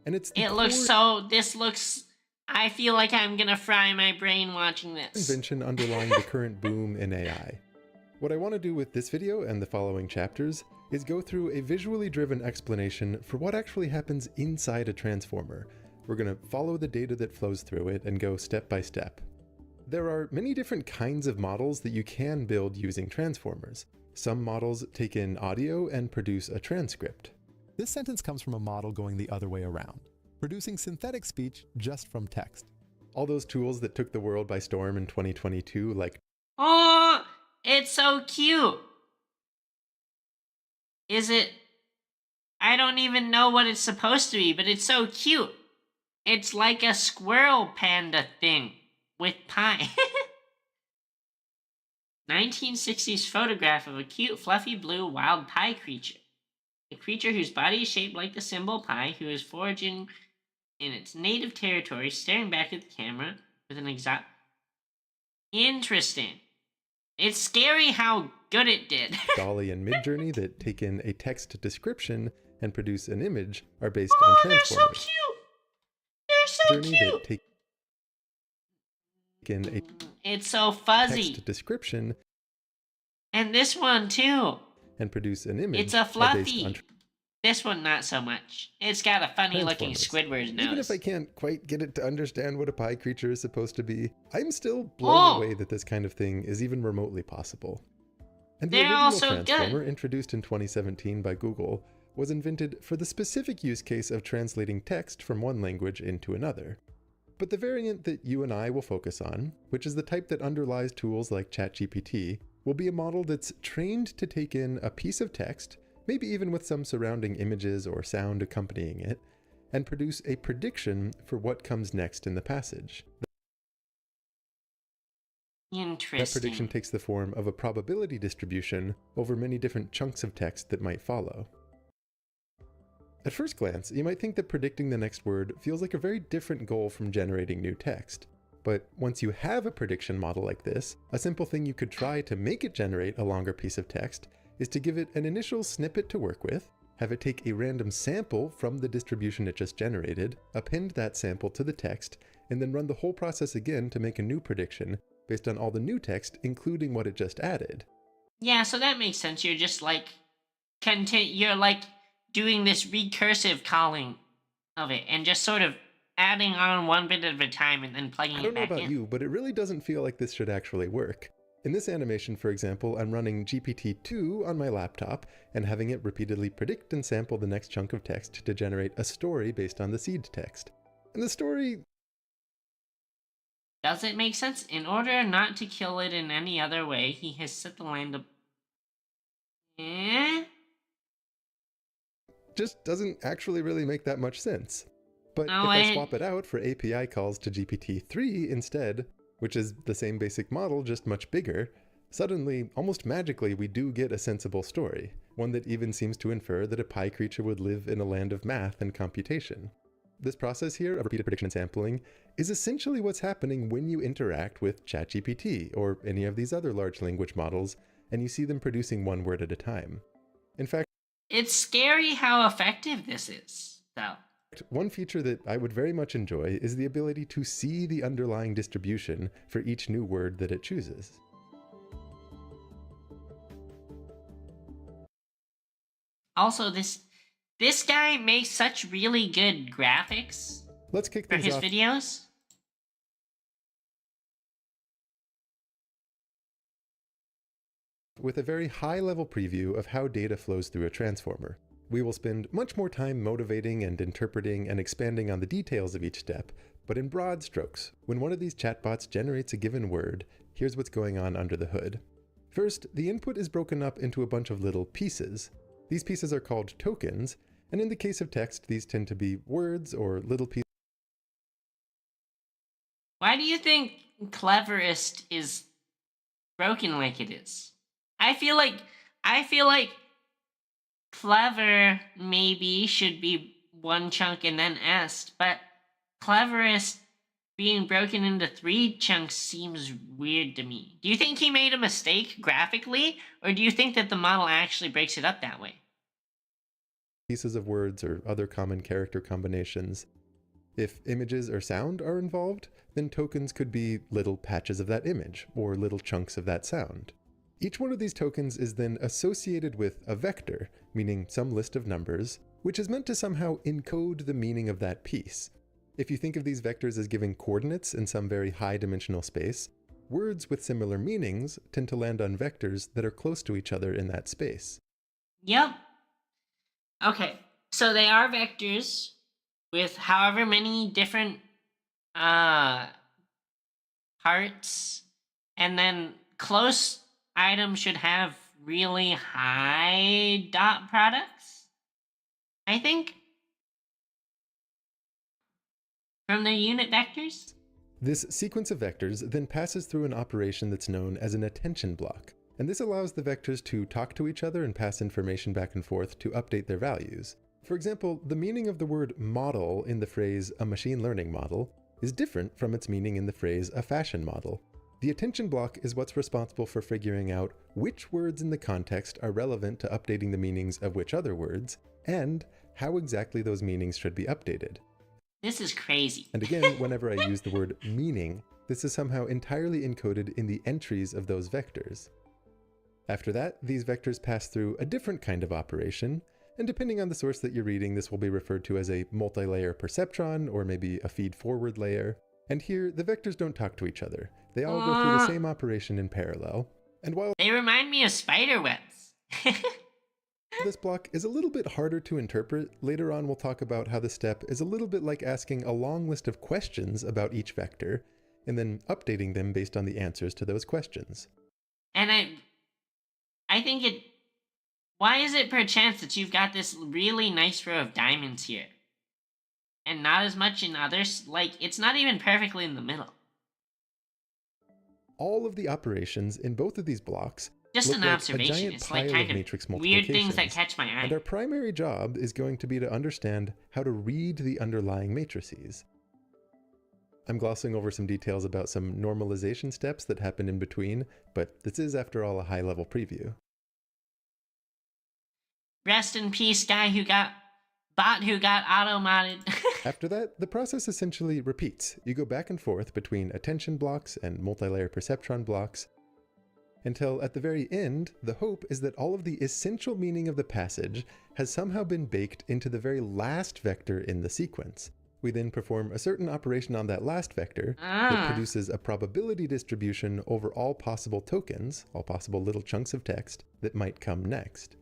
And it's the this looks, I feel like I'm gonna fry my brain watching this. Invention underlying the current boom in AI. What I want to do with this video and the following chapters is go through a visually driven explanation for what actually happens inside a transformer. We're going to follow the data that flows through it and go step by step. There are many different kinds of models that you can build using transformers. Some models take in audio and produce a transcript. This sentence comes from a model going the other way around, producing synthetic speech just from text. All those tools that took the world by storm in 2022, like... Oh, it's so cute. Is it? I don't even know what it's supposed to be, but it's so cute. It's like a squirrel panda thing with pie. 1960s photograph of a cute, fluffy blue wild pie creature. A creature whose body is shaped like the symbol pi, who is foraging in its native territory, staring back at the camera with an exotic... Interesting. It's scary how good it did. Dolly and Midjourney that take in a text description and produce an image are based on transformers. They're so cute. They're so Journey cute. that take in a it's so fuzzy. Text description. And this one too. And produce an image. It's a fluffy. This one not so much. It's got a funny looking Squidward nose. Even if I can't quite get it to understand what a pie creature is supposed to be, I'm still blown away that this kind of thing is even remotely possible. And the original transformer, introduced in 2017 by Google, was invented for the specific use case of translating text from one language into another. But the variant that you and I will focus on, which is the type that underlies tools like ChatGPT, will be a model that's trained to take in a piece of text, maybe even with some surrounding images or sound accompanying it, and produce a prediction for what comes next in the passage. Interesting. That prediction takes the form of a probability distribution over many different chunks of text that might follow. At first glance, you might think that predicting the next word feels like a very different goal from generating new text. But once you have a prediction model like this, a simple thing you could try to make it generate a longer piece of text is to give it an initial snippet to work with, have it take a random sample from the distribution it just generated, append that sample to the text, and then run the whole process again to make a new prediction based on all the new text, including what it just added. Yeah, so that makes sense. You're just like, you're like doing this recursive calling of it and just sort of adding on one bit at a time and then plugging it back in. I don't know about you, but it really doesn't feel like this should actually work. In this animation, for example, I'm running GPT-2 on my laptop and having it repeatedly predict and sample the next chunk of text to generate a story based on the seed text. And the story... Does it make sense? In order not to kill it in any other way, he has set the land up... just doesn't actually really make that much sense. But if I swap it out for API calls to GPT-3 instead, which is the same basic model, just much bigger, suddenly, almost magically, we do get a sensible story, one that even seems to infer that a pie creature would live in a land of math and computation. This process here of repeated prediction and sampling is essentially what's happening when you interact with ChatGPT or any of these other large language models, and you see them producing one word at a time. In fact, it's scary how effective this is, though. One feature that I would very much enjoy is the ability to see the underlying distribution for each new word that it chooses. Also, this guy makes such really good graphics. Let's kick for things his off videos. with a very high-level preview of how data flows through a transformer. We will spend much more time motivating and interpreting and expanding on the details of each step, but in broad strokes, when one of these chatbots generates a given word, here's what's going on under the hood. First, the input is broken up into a bunch of little pieces. These pieces are called tokens, and in the case of text, these tend to be words or little pieces. Why do you think Cleverest is broken like it is? I feel like Clever maybe should be one chunk and then est, but Cleverest being broken into 3 chunks seems weird to me. Do you think he made a mistake graphically, or do you think that the model actually breaks it up that way? Pieces of words or other common character combinations. If images or sound are involved, then tokens could be little patches of that image, or little chunks of that sound. Each one of these tokens is then associated with a vector, meaning some list of numbers, which is meant to somehow encode the meaning of that piece. If you think of these vectors as giving coordinates in some very high-dimensional space, words with similar meanings tend to land on vectors that are close to each other in that space. Yep. Okay, so they are vectors with however many different parts, and then close items should have really high dot products, I think, from their unit vectors. This sequence of vectors then passes through an operation that's known as an attention block, and this allows the vectors to talk to each other and pass information back and forth to update their values. For example, the meaning of the word model in the phrase a machine learning model is different from its meaning in the phrase a fashion model. The attention block is what's responsible for figuring out which words in the context are relevant to updating the meanings of which other words, and how exactly those meanings should be updated. This is crazy. And again, whenever I use the word meaning, this is somehow entirely encoded in the entries of those vectors. After that, these vectors pass through a different kind of operation, and depending on the source that you're reading, this will be referred to as a multi-layer perceptron, or maybe a feed-forward layer. And here, the vectors don't talk to each other. They all go through the same operation in parallel. And while they remind me of spider webs. this block is a little bit harder to interpret, later on we'll talk about how the step is a little bit like asking a long list of questions about each vector, and then updating them based on the answers to those questions. And I think it... Why is it perchance that you've got this really nice row of diamonds here? And not as much in others? Like, it's not even perfectly in the middle. All of the operations in both of these blocks just look an like observation. a giant It's pile like kind of of matrix weird things that catch my eye. And our primary job is going to be to understand how to read the underlying matrices. I'm glossing over some details about some normalization steps that happen in between, but this is, after all, a high-level preview. Rest in peace, guy who got... bot who got auto-modded. After that, the process essentially repeats. You go back and forth between attention blocks and multi-layer perceptron blocks, until at the very end, the hope is that all of the essential meaning of the passage has somehow been baked into the very last vector in the sequence. We then perform a certain operation on that last vector that produces a probability distribution over all possible tokens, all possible little chunks of text, that might come next.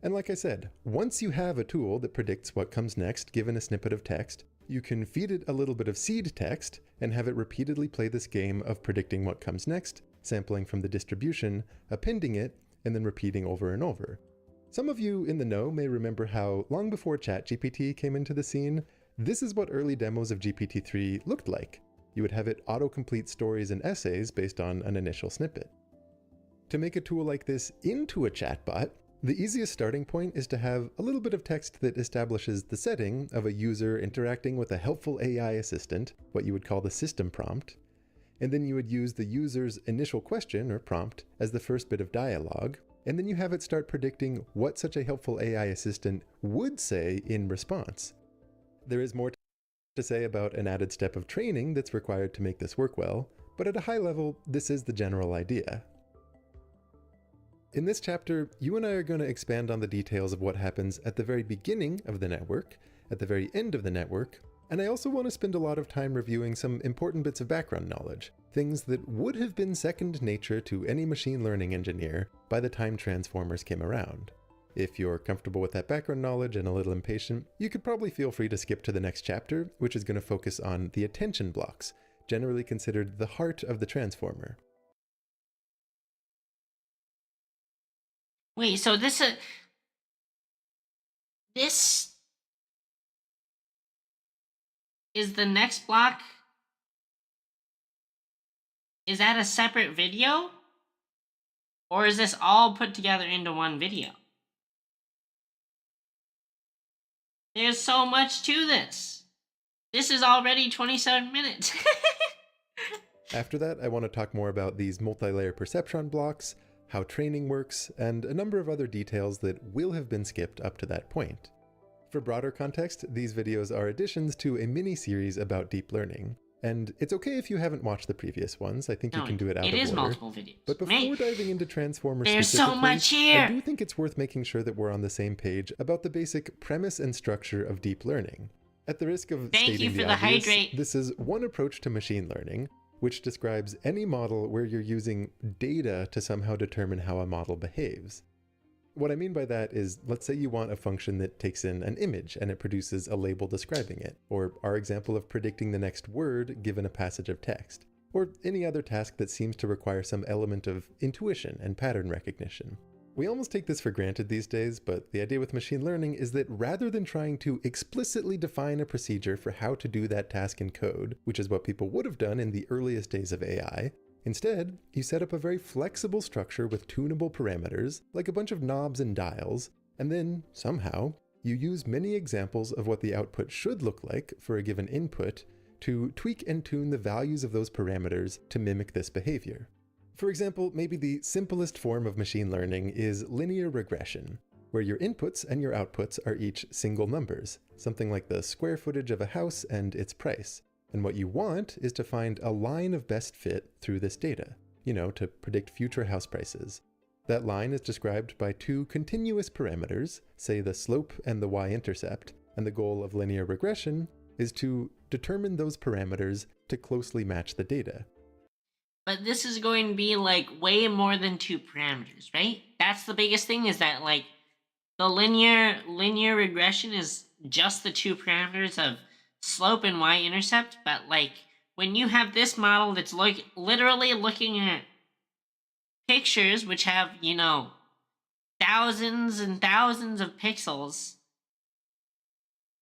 And like I said, once you have a tool that predicts what comes next given a snippet of text, you can feed it a little bit of seed text and have it repeatedly play this game of predicting what comes next, sampling from the distribution, appending it, and then repeating over and over. Some of you in the know may remember how, long before ChatGPT came into the scene, this is what early demos of GPT-3 looked like. You would have it autocomplete stories and essays based on an initial snippet. To make a tool like this into a chatbot, the easiest starting point is to have a little bit of text that establishes the setting of a user interacting with a helpful AI assistant, what you would call the system prompt, and then you would use the user's initial question or prompt as the first bit of dialogue, and then you have it start predicting what such a helpful AI assistant would say in response. There is more to say about an added step of training that's required to make this work well, but at a high level, this is the general idea. In this chapter, you and I are going to expand on the details of what happens at the very beginning of the network, at the very end of the network, and I also want to spend a lot of time reviewing some important bits of background knowledge, things that would have been second nature to any machine learning engineer by the time transformers came around. If you're comfortable with that background knowledge and a little impatient, you could probably feel free to skip to the next chapter, which is going to focus on the attention blocks, generally considered the heart of the transformer. Wait, so this is the next block? Is that a separate video? Or is this all put together into one video? There's so much to this. This is already 27 minutes. After that, I want to talk more about these multi-layer perceptron blocks, how training works, and a number of other details that will have been skipped up to that point. For broader context, these videos are additions to a mini-series about deep learning. And it's okay if you haven't watched the previous ones. I think you can do it out of order. It is multiple videos. But before diving into Transformers there's specifically, so much here. I do think it's worth making sure that we're on the same page about the basic premise and structure of deep learning. At the risk of stating the obvious, this is one approach to machine learning, which describes any model where you're using data to somehow determine how a model behaves. What I mean by that is, let's say you want a function that takes in an image and it produces a label describing it, or our example of predicting the next word given a passage of text, or any other task that seems to require some element of intuition and pattern recognition. We almost take this for granted these days, but the idea with machine learning is that rather than trying to explicitly define a procedure for how to do that task in code, which is what people would have done in the earliest days of AI, instead, you set up a very flexible structure with tunable parameters, like a bunch of knobs and dials, and then, somehow, you use many examples of what the output should look like for a given input to tweak and tune the values of those parameters to mimic this behavior. For example, maybe the simplest form of machine learning is linear regression, where your inputs and your outputs are each single numbers, something like the square footage of a house and its price. And what you want is to find a line of best fit through this data, to predict future house prices. That line is described by two continuous parameters, say the slope and the y-intercept, and the goal of linear regression is to determine those parameters to closely match the data. But this is going to be way more than two parameters, right? That's the biggest thing, is that the linear regression is just the two parameters of slope and y-intercept, but when you have this model that's literally looking at pictures which have, thousands and thousands of pixels,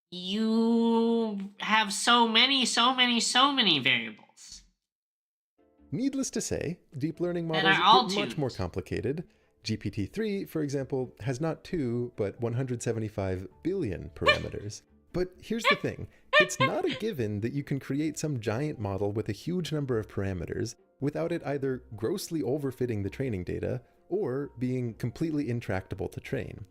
you have so many variables. Needless to say, deep learning models get much more complicated. GPT-3, for example, has not 2, but 175 billion parameters. But here's the thing, it's not a given that you can create some giant model with a huge number of parameters without it either grossly overfitting the training data or being completely intractable to train.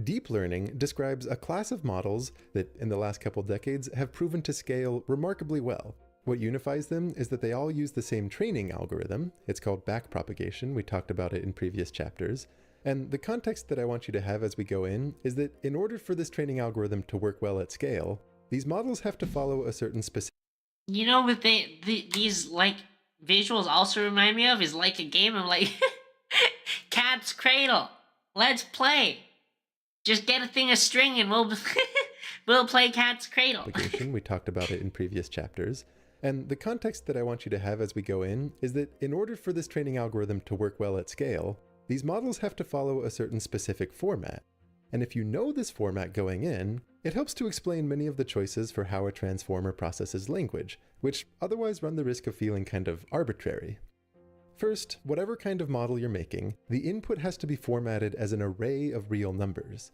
Deep learning describes a class of models that in the last couple decades have proven to scale remarkably well. What unifies them is that they all use the same training algorithm. It's called backpropagation. We talked about it in previous chapters. And the context that I want you to have as we go in is that in order for this training algorithm to work well at scale, these models have to follow a certain specific... What these visuals also remind me of is a game of Cat's Cradle. Let's play. Just get a thing of string and we'll play Cat's Cradle. We talked about it in previous chapters. And the context that I want you to have as we go in is that in order for this training algorithm to work well at scale, These models have to follow a certain specific format, and if you know this format going in, it helps to explain many of the choices for how a transformer processes language, which otherwise run the risk of feeling kind of arbitrary. First, whatever kind of model you're making, the input has to be formatted as an array of real numbers.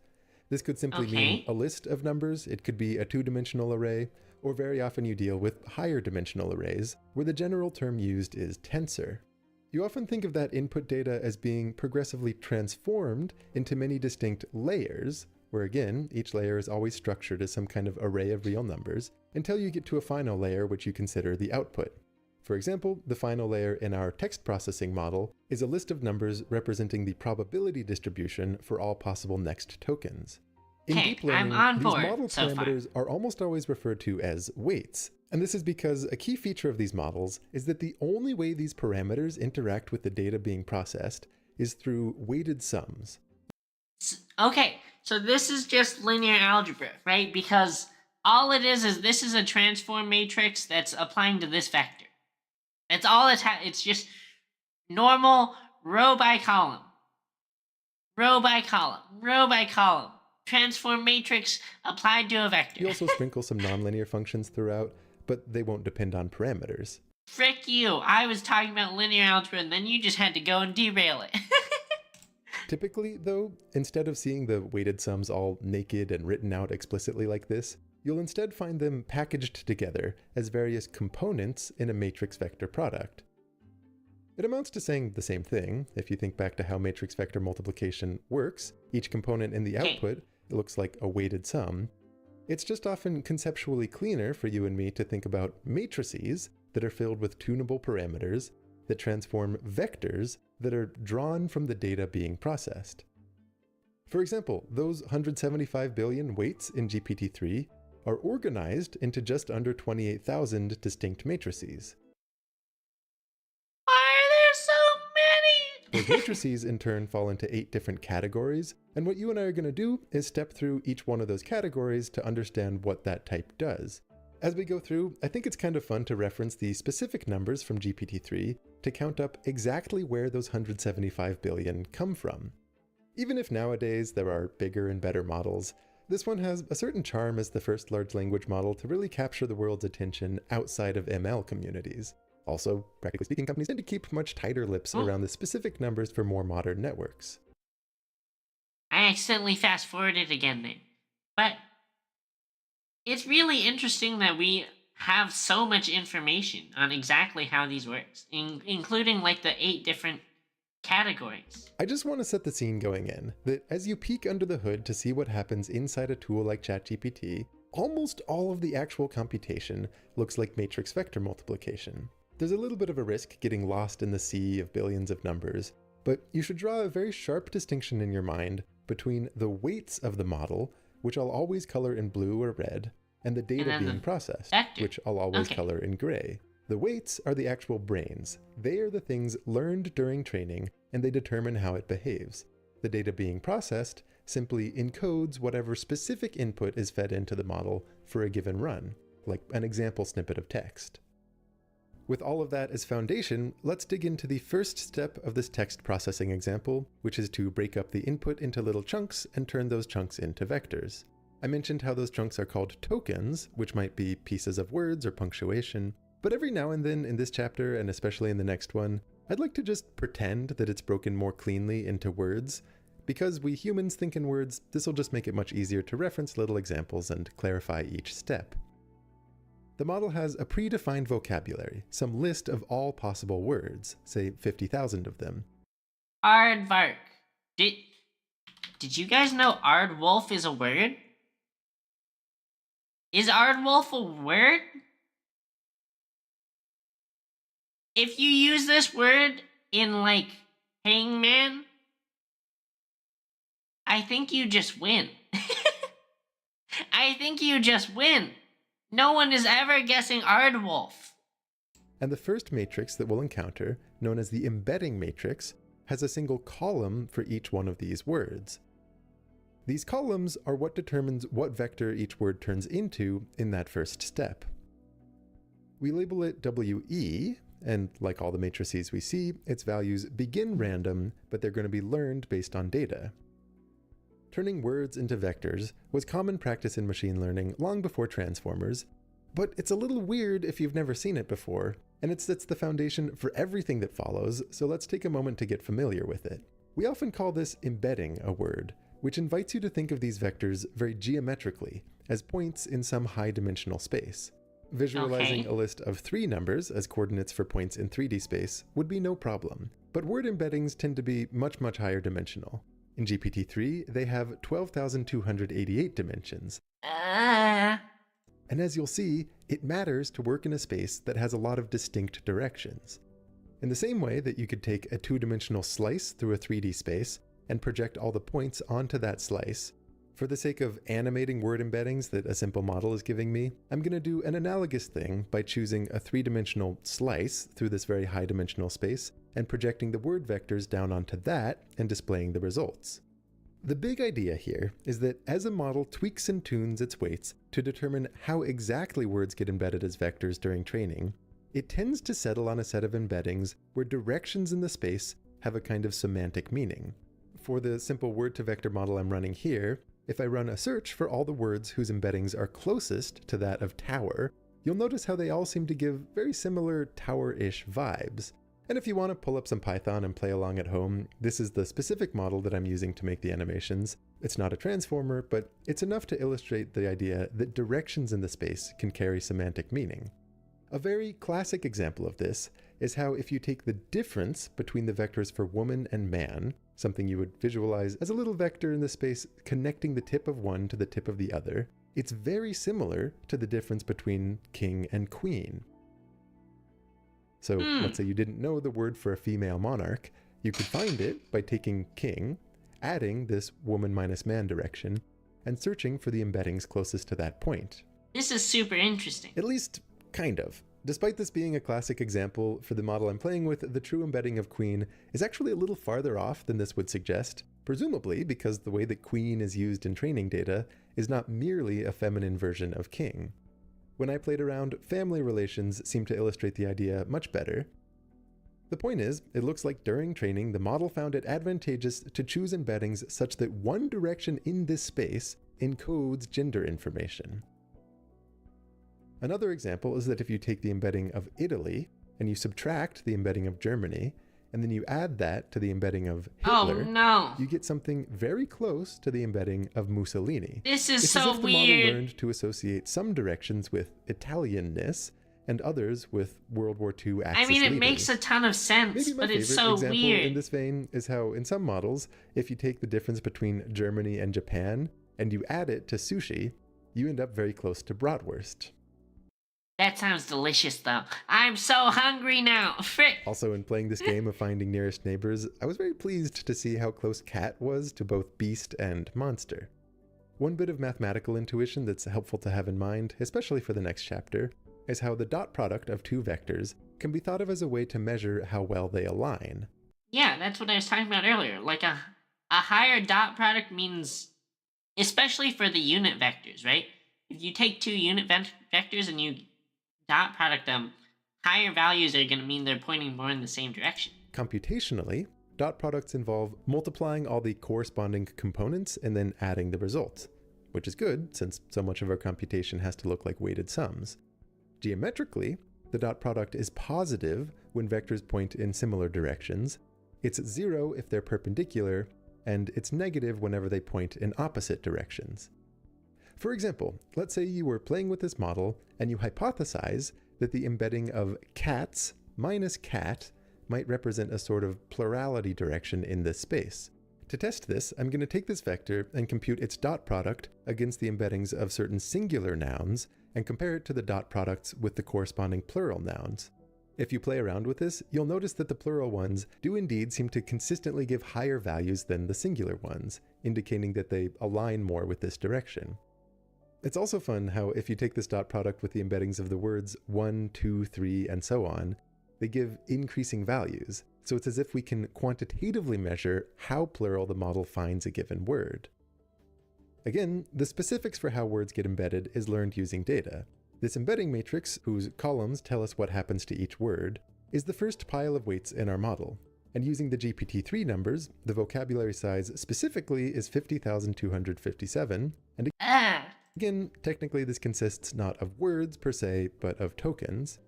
This could simply mean a list of numbers, it could be a two-dimensional array, or very often you deal with higher dimensional arrays, where the general term used is tensor. You often think of that input data as being progressively transformed into many distinct layers, where again, each layer is always structured as some kind of array of real numbers, until you get to a final layer which you consider the output. For example, the final layer in our text processing model is a list of numbers representing the probability distribution for all possible next tokens. In deep learning, these model parameters are almost always referred to as weights, and this is because a key feature of these models is that the only way these parameters interact with the data being processed is through weighted sums. Okay, so this is just linear algebra, right? Because all it is this is a transform matrix that's applying to this vector. That's all it's just normal row by column. Row by column, row by column. Transform matrix applied to a vector. You also sprinkle some nonlinear functions throughout, but they won't depend on parameters. Frick you, I was talking about linear algebra and then you just had to go and derail it. Typically, though, instead of seeing the weighted sums all naked and written out explicitly like this, you'll instead find them packaged together as various components in a matrix vector product. It amounts to saying the same thing. If you think back to how matrix vector multiplication works, each component in the output looks like a weighted sum. It's just often conceptually cleaner for you and me to think about matrices that are filled with tunable parameters that transform vectors that are drawn from the data being processed. For example, those 175 billion weights in GPT-3 are organized into just under 28,000 distinct matrices. Why are there so many? Those matrices in turn fall into 8 different categories, and what you and I are going to do is step through each one of those categories to understand what that type does. As we go through, I think it's kind of fun to reference the specific numbers from GPT-3 to count up exactly where those 175 billion come from. Even if nowadays there are bigger and better models, this one has a certain charm as the first large language model to really capture the world's attention outside of ML communities. Also, practically speaking, companies tend to keep much tighter lips around the specific numbers for more modern networks. I accidentally fast-forwarded again then. But it's really interesting that we have so much information on exactly how these works, including like the 8 different categories. I just want to set the scene going in, that as you peek under the hood to see what happens inside a tool like ChatGPT, almost all of the actual computation looks like matrix vector multiplication. There's a little bit of a risk getting lost in the sea of billions of numbers, but you should draw a very sharp distinction in your mind between the weights of the model, which I'll always color in blue or red, and the data being processed, which I'll always color in gray. The weights are the actual brains. They are the things learned during training, and they determine how it behaves. The data being processed simply encodes whatever specific input is fed into the model for a given run, like an example snippet of text. With all of that as foundation, let's dig into the first step of this text processing example, which is to break up the input into little chunks and turn those chunks into vectors. I mentioned how those chunks are called tokens, which might be pieces of words or punctuation, but every now and then in this chapter, and especially in the next one, I'd like to just pretend that it's broken more cleanly into words. Because we humans think in words, this will just make it much easier to reference little examples and clarify each step. The model has a predefined vocabulary, some list of all possible words, say 50,000 of them. Aardvark. Did you guys know aardwolf is a word? Is aardwolf a word? If you use this word in, like, Hangman, I think you just win. I think you just win. No one is ever guessing aardwolf. And the first matrix that we'll encounter, known as the embedding matrix, has a single column for each one of these words. These columns are what determines what vector each word turns into in that first step. We label it WE, and like all the matrices we see, its values begin random, but they're going to be learned based on data. Turning words into vectors was common practice in machine learning long before transformers, but it's a little weird if you've never seen it before, and it sets the foundation for everything that follows, so let's take a moment to get familiar with it. We often call this embedding a word, which invites you to think of these vectors very geometrically, as points in some high-dimensional space. Visualizing a list of 3 numbers as coordinates for points in 3D space would be no problem, but word embeddings tend to be much higher dimensional. In GPT-3, they have 12,288 dimensions. And as you'll see, it matters to work in a space that has a lot of distinct directions. In the same way that you could take a 2-dimensional slice through a 3D space and project all the points onto that slice, for the sake of animating word embeddings that a simple model is giving me, I'm going to do an analogous thing by choosing a 3-dimensional slice through this very high-dimensional space and projecting the word vectors down onto that and displaying the results. The big idea here is that as a model tweaks and tunes its weights to determine how exactly words get embedded as vectors during training, it tends to settle on a set of embeddings where directions in the space have a kind of semantic meaning. For the simple word-to-vector model I'm running here, if I run a search for all the words whose embeddings are closest to that of tower, you'll notice how they all seem to give very similar tower-ish vibes. And if you want to pull up some Python and play along at home, this is the specific model that I'm using to make the animations. It's not a transformer, but it's enough to illustrate the idea that directions in the space can carry semantic meaning. A very classic example of this is how if you take the difference between the vectors for woman and man, something you would visualize as a little vector in the space connecting the tip of one to the tip of the other, it's very similar to the difference between king and queen. So let's say you didn't know the word for a female monarch, you could find it by taking king, adding this woman minus man direction, and searching for the embeddings closest to that point. This is super interesting. At least, kind of. Despite this being a classic example, for the model I'm playing with, the true embedding of queen is actually a little farther off than this would suggest, presumably because the way that queen is used in training data is not merely a feminine version of king. When I played around, family relations seem to illustrate the idea much better. The point is, it looks like during training, the model found it advantageous to choose embeddings such that one direction in this space encodes gender information. Another example is that if you take the embedding of Italy and you subtract the embedding of Germany, and then you add that to the embedding of Hitler, you get something very close to the embedding of Mussolini. This is it's so as if the weird. model learned to associate some directions with Italianness and others with World War II axis I mean, it leaders. makes a ton of sense, Maybe my but it's favorite so example weird. in this vein is how in some models, if you take the difference between Germany and Japan and you add it to sushi, you end up very close to bratwurst. That sounds delicious, though. I'm so hungry now. Frick. Also, in playing this game of Finding Nearest Neighbors, I was very pleased to see how close cat was to both beast and monster. One bit of mathematical intuition that's helpful to have in mind, especially for the next chapter, is how the dot product of 2 vectors can be thought of as a way to measure how well they align. Yeah, that's what I was talking about earlier. Like a higher dot product means, especially for the unit vectors, right? If you take 2 unit vectors and you dot product them, higher values are going to mean they're pointing more in the same direction. Computationally, dot products involve multiplying all the corresponding components and then adding the result, which is good since so much of our computation has to look like weighted sums. Geometrically, the dot product is positive when vectors point in similar directions, it's 0 if they're perpendicular, and it's negative whenever they point in opposite directions. For example, let's say you were playing with this model and you hypothesize that the embedding of cats minus cat might represent a sort of plurality direction in this space. To test this, I'm going to take this vector and compute its dot product against the embeddings of certain singular nouns and compare it to the dot products with the corresponding plural nouns. If you play around with this, you'll notice that the plural ones do indeed seem to consistently give higher values than the singular ones, indicating that they align more with this direction. It's also fun how if you take this dot product with the embeddings of the words 1, 2, 3, and so on, they give increasing values, so it's as if we can quantitatively measure how plural the model finds a given word. Again, the specifics for how words get embedded is learned using data. This embedding matrix, whose columns tell us what happens to each word, is the first pile of weights in our model. And using the GPT-3 numbers, the vocabulary size specifically is 50,257. And again, technically this consists not of words per se, but of tokens.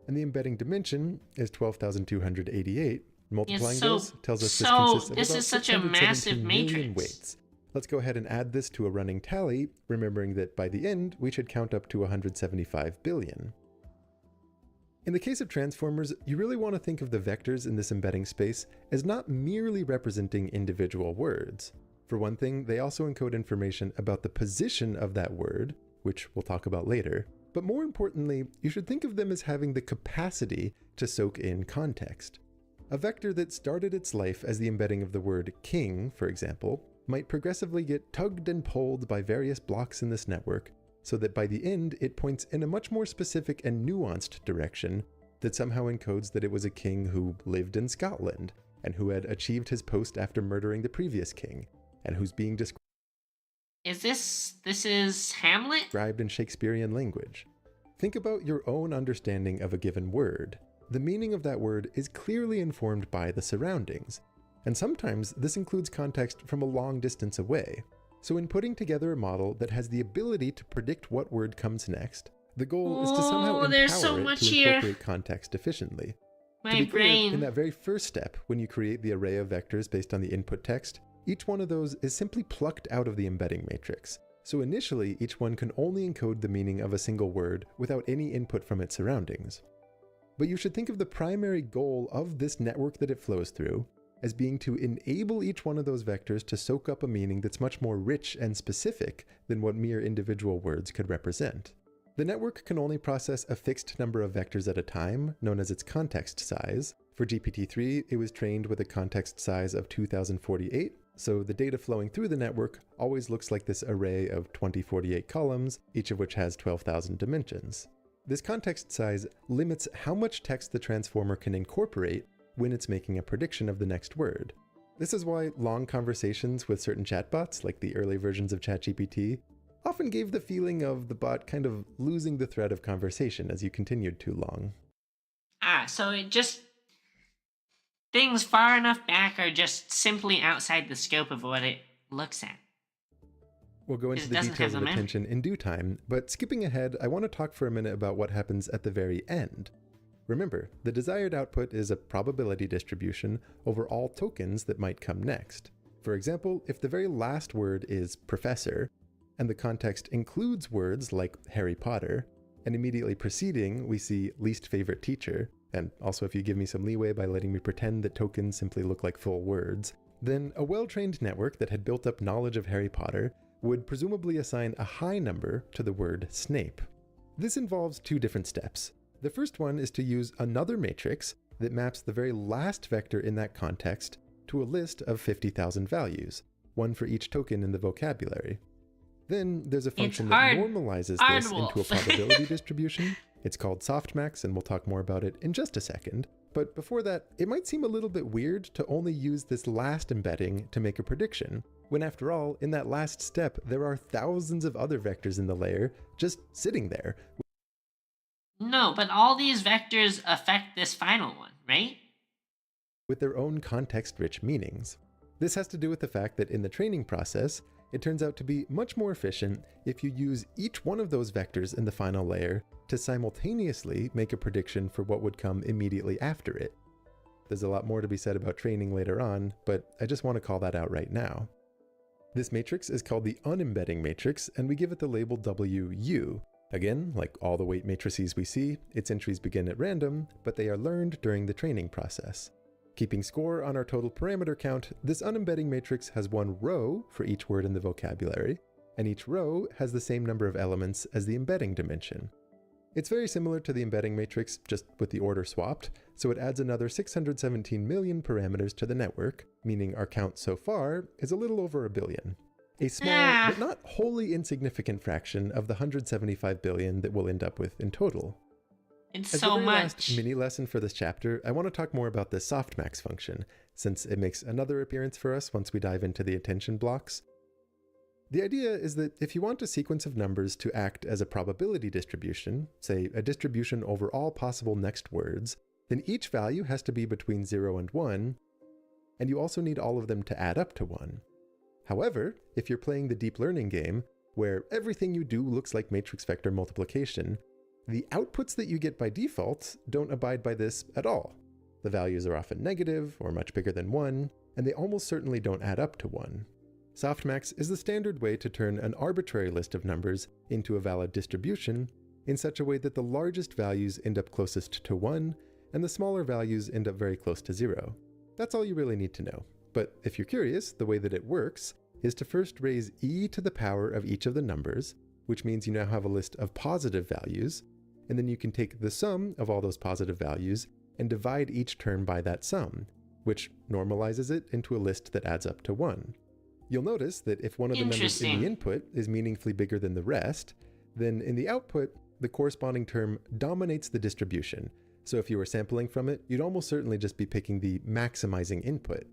And the embedding dimension is 12,288. Multiplying those tells us this consists of about is such a massive matrix. Weights. Let's go ahead and add this to a running tally, remembering that by the end, we should count up to 175 billion. In the case of transformers, you really want to think of the vectors in this embedding space as not merely representing individual words. For one thing, they also encode information about the position of that word, which we'll talk about later. But more importantly, you should think of them as having the capacity to soak in context. A vector that started its life as the embedding of the word king, for example, might progressively get tugged and pulled by various blocks in this network, so that by the end it points in a much more specific and nuanced direction that somehow encodes that it was a king who lived in Scotland, and who had achieved his post after murdering the previous king, and who's being described This is Hamlet? In Shakespearean language. Think about your own understanding of a given word. The meaning of that word is clearly informed by the surroundings, and sometimes this includes context from a long distance away. So in putting together a model that has the ability to predict what word comes next, the goal is to somehow empower it to incorporate context efficiently. To be clear, in that very first step, when you create the array of vectors based on the input text, each one of those is simply plucked out of the embedding matrix. So initially, each one can only encode the meaning of a single word without any input from its surroundings. But you should think of the primary goal of this network that it flows through as being to enable each one of those vectors to soak up a meaning that's much more rich and specific than what mere individual words could represent. The network can only process a fixed number of vectors at a time, known as its context size. For GPT-3, it was trained with a context size of 2048, so the data flowing through the network always looks like this array of 2048 columns, each of which has 12,000 dimensions. This context size limits how much text the transformer can incorporate when it's making a prediction of the next word. This is why long conversations with certain chatbots, like the early versions of ChatGPT, often gave the feeling of the bot kind of losing the thread of conversation as you continued too long. So it just... Things far enough back are just simply outside the scope of what it looks at. We'll go into the details of attention in due time, but skipping ahead, I want to talk for a minute about what happens at the very end. Remember, the desired output is a probability distribution over all tokens that might come next. For example, if the very last word is professor, and the context includes words like Harry Potter, and immediately preceding we see least favorite teacher, and also if you give me some leeway by letting me pretend that tokens simply look like full words, then a well-trained network that had built up knowledge of Harry Potter would presumably assign a high number to the word Snape. This involves two different steps. The first one is to use another matrix that maps the very last vector in that context to a list of 50,000 values, one for each token in the vocabulary. Then there's a function that normalizes this into a probability distribution. It's called softmax, and we'll talk more about it in just a second. But before that, it might seem a little bit weird to only use this last embedding to make a prediction, when after all, in that last step, there are thousands of other vectors in the layer just sitting there. No, but all these vectors affect this final one, right? With their own context-rich meanings. This has to do with the fact that in the training process, it turns out to be much more efficient if you use each one of those vectors in the final layer to simultaneously make a prediction for what would come immediately after it. There's a lot more to be said about training later on, but I just want to call that out right now. This matrix is called the unembedding matrix, and we give it the label WU. Again, like all the weight matrices we see, its entries begin at random, but they are learned during the training process. Keeping score on our total parameter count, this unembedding matrix has one row for each word in the vocabulary, and each row has the same number of elements as the embedding dimension. It's very similar to the embedding matrix, just with the order swapped, so it adds another 617 million parameters to the network, meaning our count so far is a little over 1 billion. A small, but not wholly insignificant fraction of the 175 billion that we'll end up with in total. It's As so the very much. last mini lesson for this chapter, I want to talk more about the softmax function, since it makes another appearance for us once we dive into the attention blocks. The idea is that if you want a sequence of numbers to act as a probability distribution, say a distribution over all possible next words, then each value has to be between 0 and 1, and you also need all of them to add up to 1. However, if you're playing the deep learning game, where everything you do looks like matrix vector multiplication, the outputs that you get by default don't abide by this at all. The values are often negative or much bigger than 1, and they almost certainly don't add up to 1. Softmax is the standard way to turn an arbitrary list of numbers into a valid distribution in such a way that the largest values end up closest to 1, and the smaller values end up very close to 0. That's all you really need to know. But if you're curious, the way that it works is to first raise e to the power of each of the numbers, which means you now have a list of positive values, and then you can take the sum of all those positive values and divide each term by that sum, which normalizes it into a list that adds up to 1. You'll notice that if one of the numbers in the input is meaningfully bigger than the rest, then in the output, the corresponding term dominates the distribution. So if you were sampling from it, you'd almost certainly just be picking the maximizing input.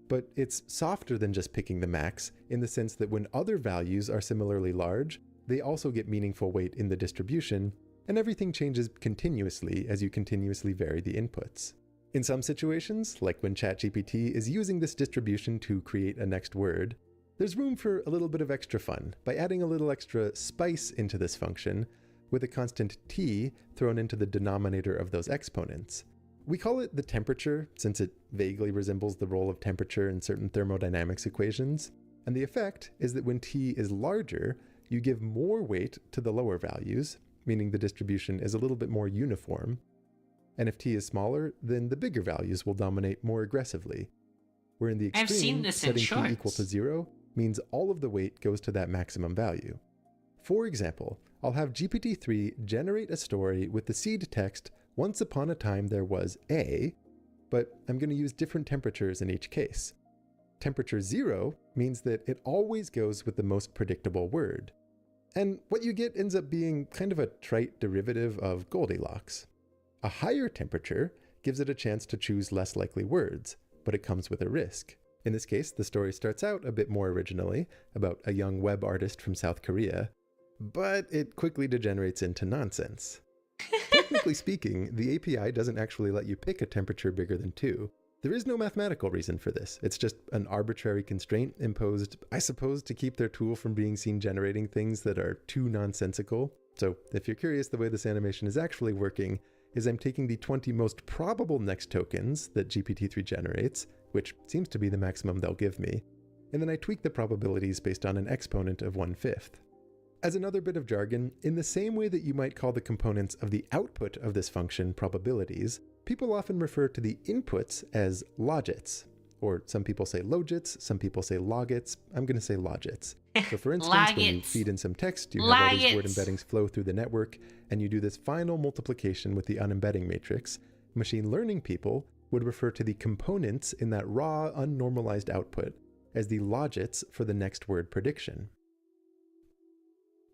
But it's softer than just picking the max, in the sense that when other values are similarly large, they also get meaningful weight in the distribution, and everything changes continuously as you continuously vary the inputs. In some situations, like when ChatGPT is using this distribution to create a next word, there's room for a little bit of extra fun by adding a little extra spice into this function with a constant t thrown into the denominator of those exponents. We call it the temperature since it vaguely resembles the role of temperature in certain thermodynamics equations, and the effect is that when t is larger, you give more weight to the lower values, meaning the distribution is a little bit more uniform, and if t is smaller, then the bigger values will dominate more aggressively. Where in the extreme, setting t equal to 0 means all of the weight goes to that maximum value. For example, I'll have GPT-3 generate a story with the seed text, "Once upon a time there was a," but I'm going to use different temperatures in each case. Temperature 0 means that it always goes with the most predictable word. And what you get ends up being kind of a trite derivative of Goldilocks. A higher temperature gives it a chance to choose less likely words, but it comes with a risk. In this case, the story starts out a bit more originally, about a young web artist from South Korea, but it quickly degenerates into nonsense. Technically speaking, the API doesn't actually let you pick a temperature bigger than 2. There is no mathematical reason for this. It's just an arbitrary constraint imposed, I suppose, to keep their tool from being seen generating things that are too nonsensical. So if you're curious, the way this animation is actually working is I'm taking the 20 most probable next tokens that GPT-3 generates, which seems to be the maximum they'll give me, and then I tweak the probabilities based on an exponent of 1/5. As another bit of jargon, in the same way that you might call the components of the output of this function probabilities, people often refer to the inputs as logits. Or some people say logits, some people say logits. I'm going to say logits. So for instance, when you feed in some text, you have all these word embeddings flow through the network, and you do this final multiplication with the unembedding matrix. Machine learning people would refer to the components in that raw, unnormalized output as the logits for the next word prediction.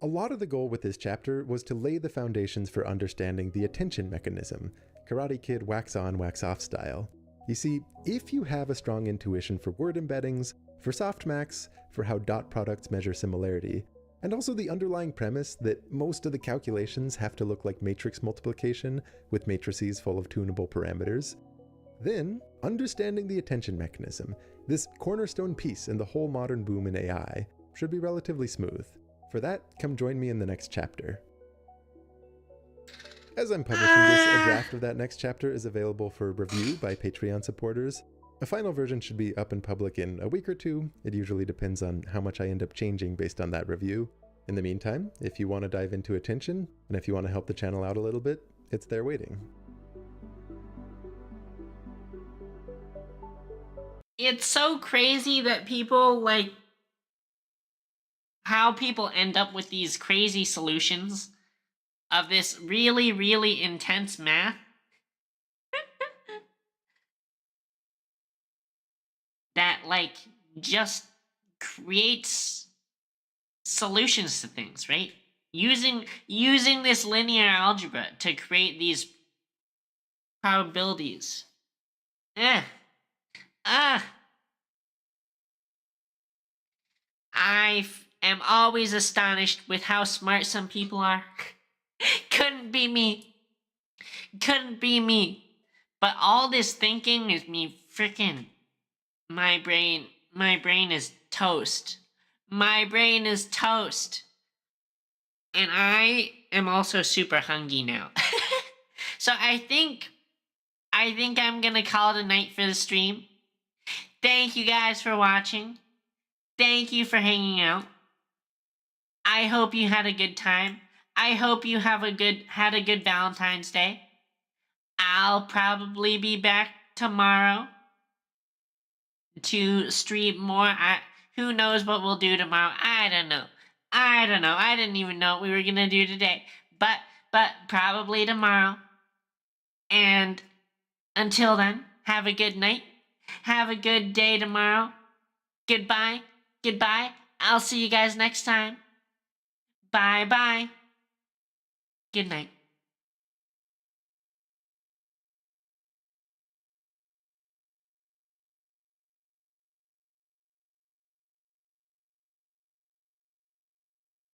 A lot of the goal with this chapter was to lay the foundations for understanding the attention mechanism, Karate Kid wax on, wax off style. You see, if you have a strong intuition for word embeddings, for softmax, for how dot products measure similarity, and also the underlying premise that most of the calculations have to look like matrix multiplication with matrices full of tunable parameters, then understanding the attention mechanism, this cornerstone piece in the whole modern boom in AI, should be relatively smooth. For that, come join me in the next chapter. As I'm publishing this, a draft of that next chapter is available for review by Patreon supporters. A final version should be up in public in a week or two. It usually depends on how much I end up changing based on that review. In the meantime, if you want to dive into attention, and if you want to help the channel out a little bit, it's there waiting. It's so crazy that people, like, how people end up with these crazy solutions of this really, really intense math that, like, just creates solutions to things, right? Using this linear algebra to create these probabilities. I am always astonished with how smart some people are. Couldn't be me. Couldn't be me. But all this thinking is me freaking... My brain is toast. My brain is toast. And I am also super hungry now. So I think I'm gonna call it a night for the stream. Thank you guys for watching. Thank you for hanging out. I hope you had a good time. I hope you had a good Valentine's Day. I'll probably be back tomorrow to stream more. Who knows what we'll do tomorrow? I don't know. I didn't even know what we were gonna do today. But probably tomorrow. And until then, have a good night. Have a good day tomorrow. Goodbye. Goodbye. I'll see you guys next time. Bye bye. Good night.